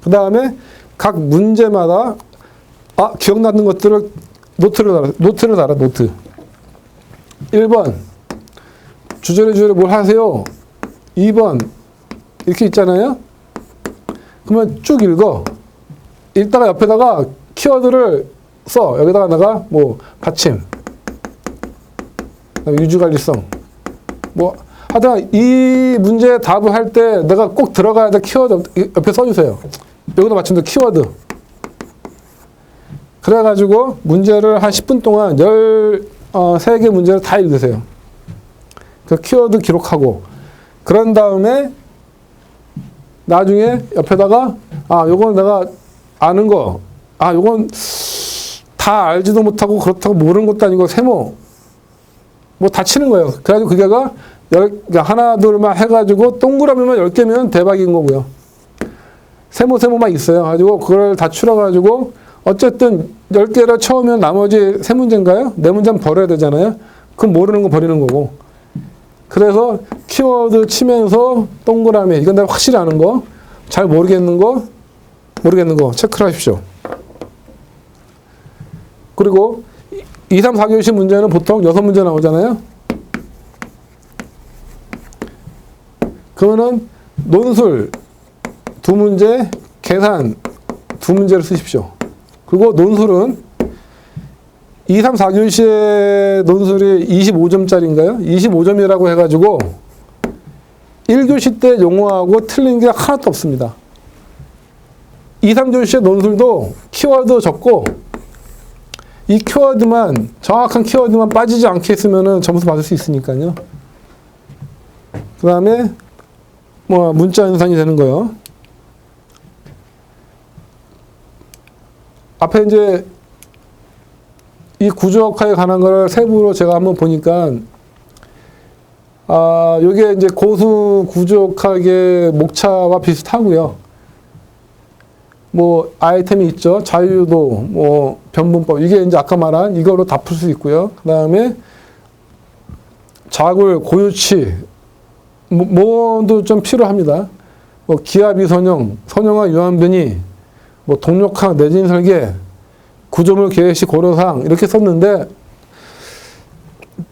그 다음에 각 문제마다 기억나는 것들을 노트를 달아. 1번 주저리 뭘 하세요? 2번 이렇게 있잖아요. 그러면 쭉 읽어. 읽다가 옆에다가 키워드를 써. 여기다가 내가 뭐 받침, 유지관리성, 뭐 하다가 이 문제 답을 할 때 내가 꼭 들어가야 될 키워드 옆에 써주세요. 여기다 맞춘 키워드. 그래가지고 문제를 한 10분 동안 13개 문제를 다 읽으세요. 그 키워드 기록하고 그런 다음에 나중에 옆에다가 요건 내가 아는 거 요건 다 알지도 못하고 그렇다고 모르는 것도 아니고 세모 뭐 다 치는 거예요. 그래가지고 그게가 하나 둘만 해가지고 동그라미만 10개면 대박인 거고요. 세모만 있어요. 가지고 그걸 다 추려가지고 어쨌든 10개를 쳐오면 나머지 3문제인가요? 4문제는 버려야 되잖아요. 그럼 모르는 거 버리는 거고. 그래서 키워드 치면서 동그라미 이건 내가 확실히 아는 거, 잘 모르겠는 거 체크를 하십시오. 그리고 2, 3, 4교시 문제는 보통 6문제 나오잖아요. 그러면은 논술 2문제, 계산 2문제를 쓰십시오. 그리고 논술은 2, 3, 4교시의 논술이 25점짜리인가요? 25점이라고 해가지고 1교시 때 용어하고 틀린 게 하나도 없습니다. 2, 3교시의 논술도 키워드 적고 이 키워드만 정확한 키워드만 빠지지 않게 했으면 점수 받을 수 있으니까요. 그 다음에 뭐 문자 연산이 되는 거요. 앞에 이제 이 구조역학에 관한 걸 세부로 제가 한번 보니까 요게 이제 고수 구조역학의 목차와 비슷하고요. 뭐 아이템이 있죠. 자유도, 뭐 변분법, 이게 이제 아까 말한 이거로 다 풀 수 있고요. 그 다음에 자굴, 고유치, 뭐도 좀 필요합니다. 뭐 기하비선형, 선형화 유한변이, 뭐 동력학, 내진 설계, 구조물 계획시 고려사항 이렇게 썼는데,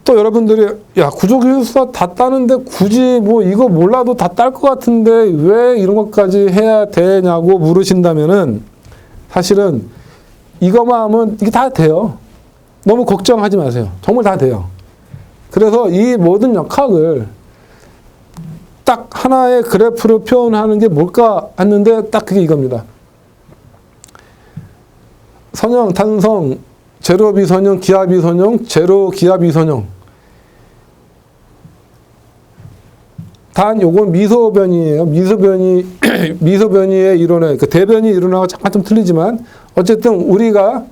또 여러분들이 야 구조기술사 다 따는데 굳이 뭐 이거 몰라도 다 딸 것 같은데 왜 이런 것까지 해야 되냐고 물으신다면은, 사실은 이거만 하면 이게 다 돼요. 너무 걱정하지 마세요. 정말 다 돼요. 그래서 이 모든 역학을 딱 하나의 그래프로 표현하는 게 뭘까 했는데 딱 그게 이겁니다. 선형, 탄성, 제로 비선형, 기하 비선형, 제로 기하 비선형. 단 요건 미소변이에요. 미소변이의 이론에 그 대변이 이론하고 잠깐 좀 틀리지만 어쨌든 우리가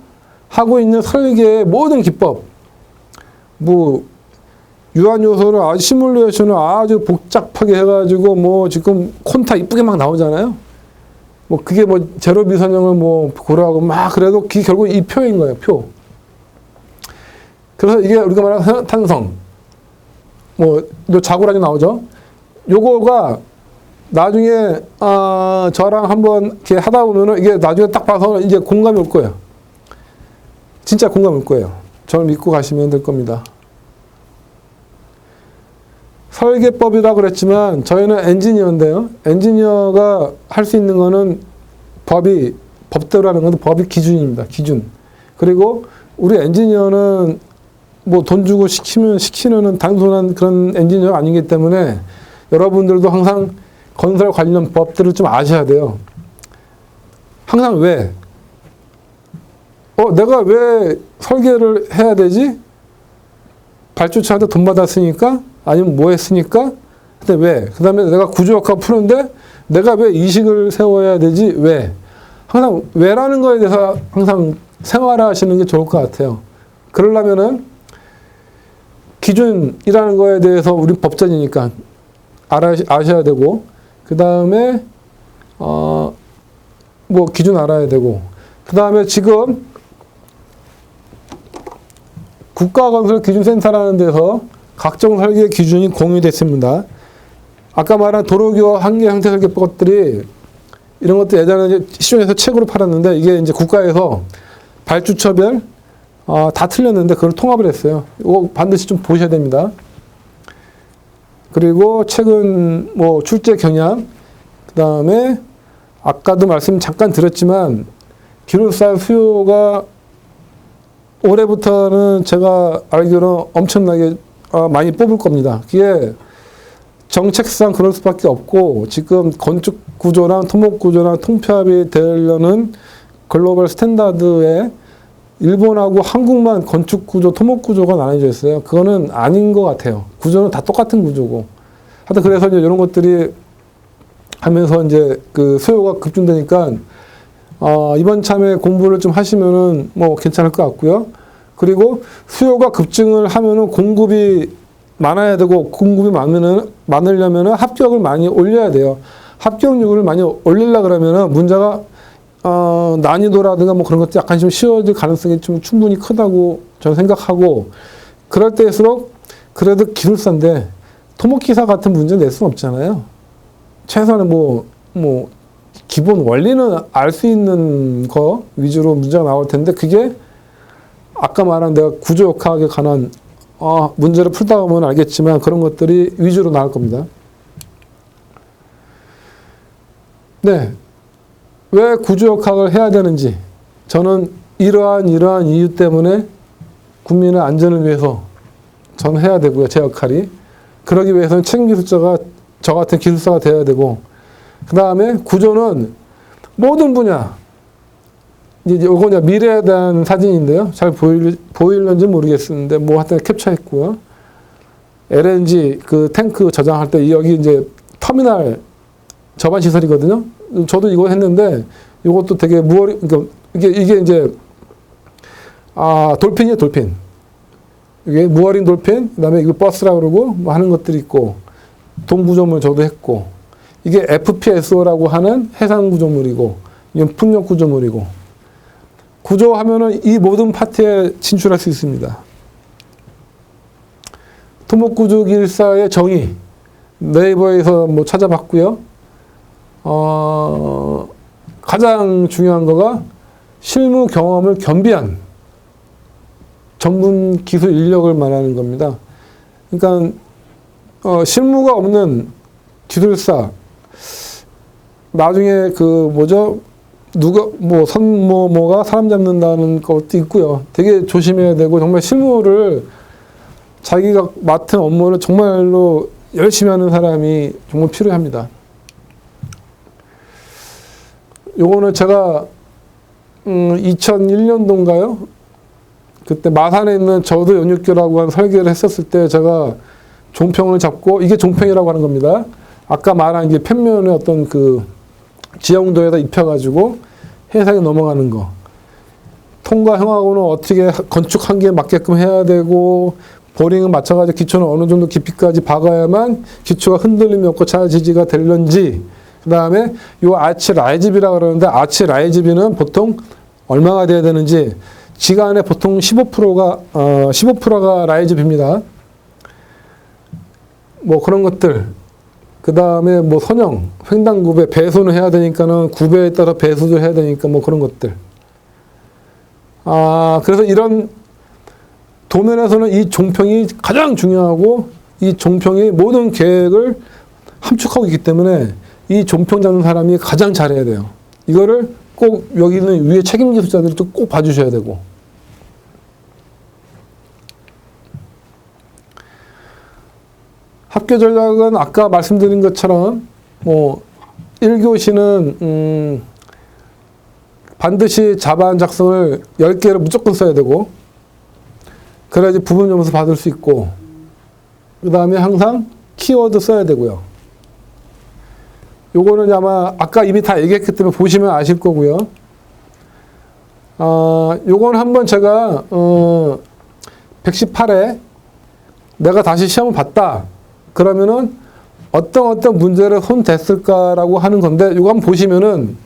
하고 있는 설계의 모든 기법, 뭐 유한 요소를 아주 시뮬레이션을 아주 복잡하게 해가지고 뭐 지금 콘타 이쁘게 막 나오잖아요. 뭐 그게 뭐 제로 비선형을 뭐 고려하고 막 그래도 그게 결국 이 표인 거예요. 표. 그래서 이게 우리가 말하는 탄성, 뭐 자고라니 나오죠. 요거가 나중에 저랑 한번 이렇게 하다 보면은 이게 나중에 딱 봐서 이제 공감이 올 거예요. 진짜 공감이 올 거예요. 저를 믿고 가시면 될 겁니다. 설계법이라고 그랬지만 저희는 엔지니어인데요. 엔지니어가 할 수 있는 거는 법대로 하는 건 법이 기준입니다. 기준. 그리고 우리 엔지니어는 뭐 돈 주고 시키는 단순한 그런 엔지니어가 아니기 때문에 여러분들도 항상 건설 관련 법들을 좀 아셔야 돼요. 항상 왜? 내가 왜 설계를 해야 되지? 발주처한테 돈 받았으니까? 아니면 뭐 했으니까? 근데 왜? 그 다음에 내가 구조역학 푸는데 내가 왜 이식을 세워야 되지? 왜? 항상 왜라는 거에 대해서 항상 생활하시는 게 좋을 것 같아요. 그러려면은 기준이라는 거에 대해서 우리 법전이니까 아셔야 되고, 그 다음에 뭐 기준 알아야 되고, 그 다음에 지금 국가건설기준센터라는 데서 각종 설계 기준이 공유됐습니다. 아까 말한 도로교와 한계 형태 설계법 것들이 이런 것도 예전에 시중에서 책으로 팔았는데 이게 이제 국가에서 발주처별 다 틀렸는데 그걸 통합을 했어요. 이거 반드시 좀 보셔야 됩니다. 그리고 최근 뭐 출제 경향, 그 다음에 아까도 말씀 잠깐 드렸지만 기술사 수요가 올해부터는 제가 알기로 엄청나게 많이 뽑을 겁니다. 그게 정책상 그럴 수밖에 없고, 지금 건축 구조랑 토목 구조랑 통폐합이 되려는 글로벌 스탠다드에 일본하고 한국만 건축 구조, 토목 구조가 나눠져 있어요. 그거는 아닌 것 같아요. 구조는 다 똑같은 구조고. 하여튼 그래서 이제 이런 것들이 하면서 이제 그 수요가 급증되니까 이번 참에 공부를 좀 하시면은 뭐 괜찮을 것 같고요. 그리고 수요가 급증을 하면은 공급이 많아야 되고, 공급이 많으려면은 합격을 많이 올려야 돼요. 합격률을 많이 올리려 그러면은 문제가 난이도라든가 뭐 그런 것도 약간 좀 쉬워질 가능성이 좀 충분히 크다고 저는 생각하고, 그럴 때일수록 그래도 기술사인데 토목기사 같은 문제 낼 수는 없잖아요. 최소한 뭐 기본 원리는 알 수 있는 거 위주로 문제가 나올 텐데, 그게 아까 말한 내가 구조역학에 관한 문제를 풀다 보면 알겠지만 그런 것들이 위주로 나올 겁니다. 네. 왜 구조역학을 해야 되는지, 저는 이러한 이유 때문에 국민의 안전을 위해서 저는 해야 되고요. 제 역할이. 그러기 위해서는 책임기술자가 저 같은 기술사가 되어야 되고, 그 다음에 구조는 모든 분야, 이제 이거 미래에 대한 사진인데요. 잘 보일는지 모르겠는데 뭐 하여튼 캡처했고요. LNG 그 탱크 저장할 때 여기 이제 터미널 저반 시설이거든요. 저도 이거 했는데 이것도 되게 그러니까 이게 이제 돌핀이에요, 돌핀. 이게 무어링 돌핀, 그 다음에 이거 버스라 그러고 뭐 하는 것들이 있고, 동구조물 저도 했고, 이게 FPSO라고 하는 해상 구조물이고, 이건 풍력 구조물이고, 구조하면은 이 모든 파트에 진출할 수 있습니다. 토목구조기술사의 정의, 네이버에서 뭐 찾아봤고요. 가장 중요한 거가 실무 경험을 겸비한 전문 기술 인력을 말하는 겁니다. 그러니까 실무가 없는 기술사, 나중에 그 뭐죠? 누가 뭐 선모가 사람 잡는다는 것도 있고요. 되게 조심해야 되고 정말 실무를 자기가 맡은 업무를 정말로 열심히 하는 사람이 정말 필요합니다. 요거는 제가 2001년도인가요? 그때 마산에 있는 저도 연육교라고 한 설계를 했었을 때 제가 종평을 잡고, 이게 종평이라고 하는 겁니다. 아까 말한 게 편면의 어떤 그 지형도에다 입혀가지고 해상에 넘어가는 거. 통과형하고는 어떻게 건축 한계에 맞게끔 해야 되고, 보링을 맞춰가지고 기초는 어느 정도 깊이까지 박아야만 기초가 흔들림이 없고 잘 지지가 되는지, 그 다음에 요 아치 라이즈비라고 그러는데, 아치 라이즈비는 보통 얼마가 돼야 되는지, 지간에 보통 15%가 라이즈비입니다. 뭐 그런 것들. 그 다음에 뭐 선형, 횡단구배, 배수는 해야 되니까는 구배에 따라 배수도 해야 되니까 뭐 그런 것들. 그래서 이런 도면에서는 이 종평이 가장 중요하고, 이 종평이 모든 계획을 함축하고 있기 때문에 이 종평 잡는 사람이 가장 잘해야 돼요. 이거를 꼭 여기 있는 위에 책임 기술자들이 또 꼭 봐주셔야 되고. 합계 전략은 아까 말씀드린 것처럼 뭐 1교시는 반드시 자반 작성을 10개를 무조건 써야 되고, 그래야지 부분 점수 받을 수 있고, 그 다음에 항상 키워드 써야 되고요. 요거는 아마 아까 이미 다 얘기했기 때문에 보시면 아실 거고요. 요건 한번 제가 118회 내가 다시 시험을 봤다. 그러면은 어떤 문제를 손댔을까라고 하는 건데, 요거 한번 보시면은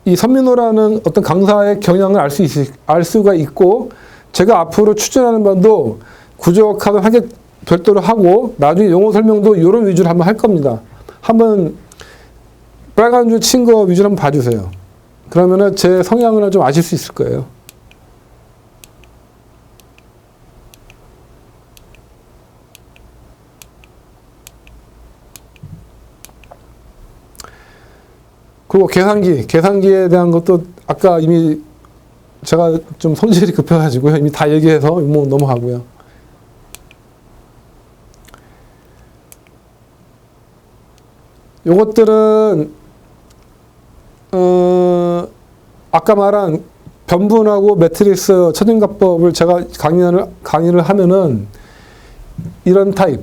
이 선민호라는 어떤 강사의 경향을 알 수가 있고, 제가 앞으로 추진하는 바도 구조역학을 하게 별도로 하고, 나중에 용어 설명도 이런 위주로 한번 할 겁니다. 한번 빨간 줄 친 거 위주로 한번 봐주세요. 그러면은 제 성향을 좀 아실 수 있을 거예요. 그리고 계산기에 대한 것도 아까 이미 제가 좀 성질이 급해가지고요. 이미 다 얘기해서 뭐 넘어가고요. 요것들은 아까 말한 변분하고 매트릭스 처진가법을 제가 강의를 하면은 이런 타입,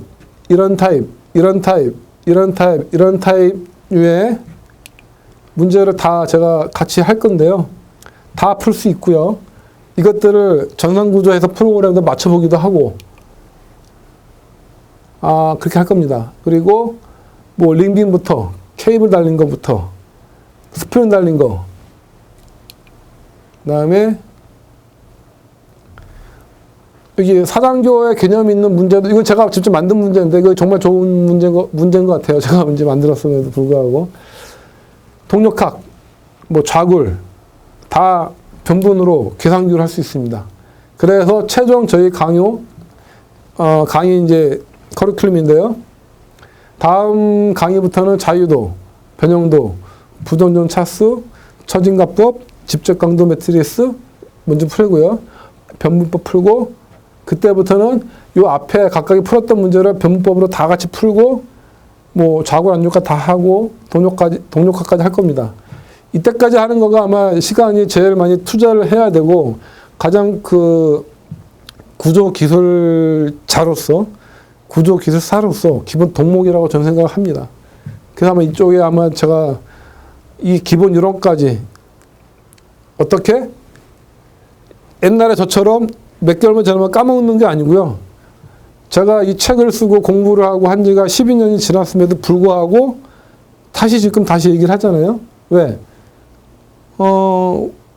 이런 타입, 이런 타입, 이런 타입, 이런 타입의 문제를 다 제가 같이 할 건데요. 다 풀 수 있고요. 이것들을 전산구조에서 프로그램도 맞춰보기도 하고, 그렇게 할 겁니다. 그리고 뭐 링빙부터, 케이블 달린 것부터, 스프링 달린 거, 그 다음에 여기 사단교의 개념이 있는 문제도, 이건 제가 직접 만든 문제인데 이거 정말 좋은 문제인 것 같아요. 제가 문제 만들었음에도 불구하고. 동력학, 뭐 좌굴 다 변분으로 계산기로 할 수 있습니다. 그래서 최종 저희 강의 이제 커리큘럼인데요. 다음 강의부터는 자유도, 변형도, 부정전 차수, 처진가법, 집적강도 매트리스 먼저 풀고요. 변분법 풀고, 그때부터는 요 앞에 각각이 풀었던 문제를 변분법으로 다 같이 풀고, 뭐 좌굴 안력과 다 하고 동력학까지 할 겁니다. 이때까지 하는 거가 아마 시간이 제일 많이 투자를 해야 되고, 가장 그 구조 기술자로서, 구조 기술사로서 기본 덕목이라고 저는 생각을 합니다. 그래서 아마 이쪽에 아마 제가 이 기본 유형까지 어떻게 옛날에 저처럼 몇 개월만 지나면 까먹는 게 아니고요. 제가 이 책을 쓰고 공부를 하고 한 지가 12년이 지났음에도 불구하고 지금 다시 얘기를 하잖아요. 왜?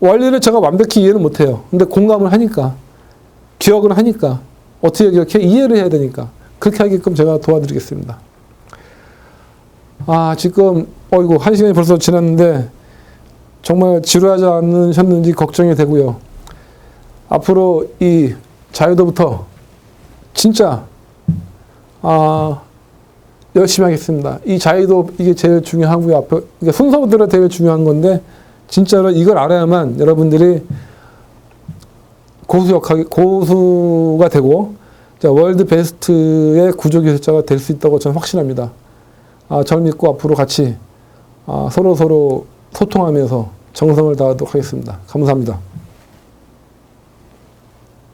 원리를 제가 완벽히 이해는 못해요. 근데 공감을 하니까, 기억을 하니까, 어떻게 기억해? 이해를 해야 되니까. 그렇게 하게끔 제가 도와드리겠습니다. 지금, 이거 1시간이 벌써 지났는데, 정말 지루하지 않으셨는지 걱정이 되고요. 앞으로 이 자유도부터 진짜, 열심히 하겠습니다. 이 자유도 이게 제일 중요하고요. 이게 순서대로 되게 중요한 건데, 진짜로 이걸 알아야만 여러분들이 고수가 되고, 월드 베스트의 구조기술자가 될 수 있다고 저는 확신합니다. 저를 믿고 앞으로 같이 서로 소통하면서 정성을 다하도록 하겠습니다. 감사합니다.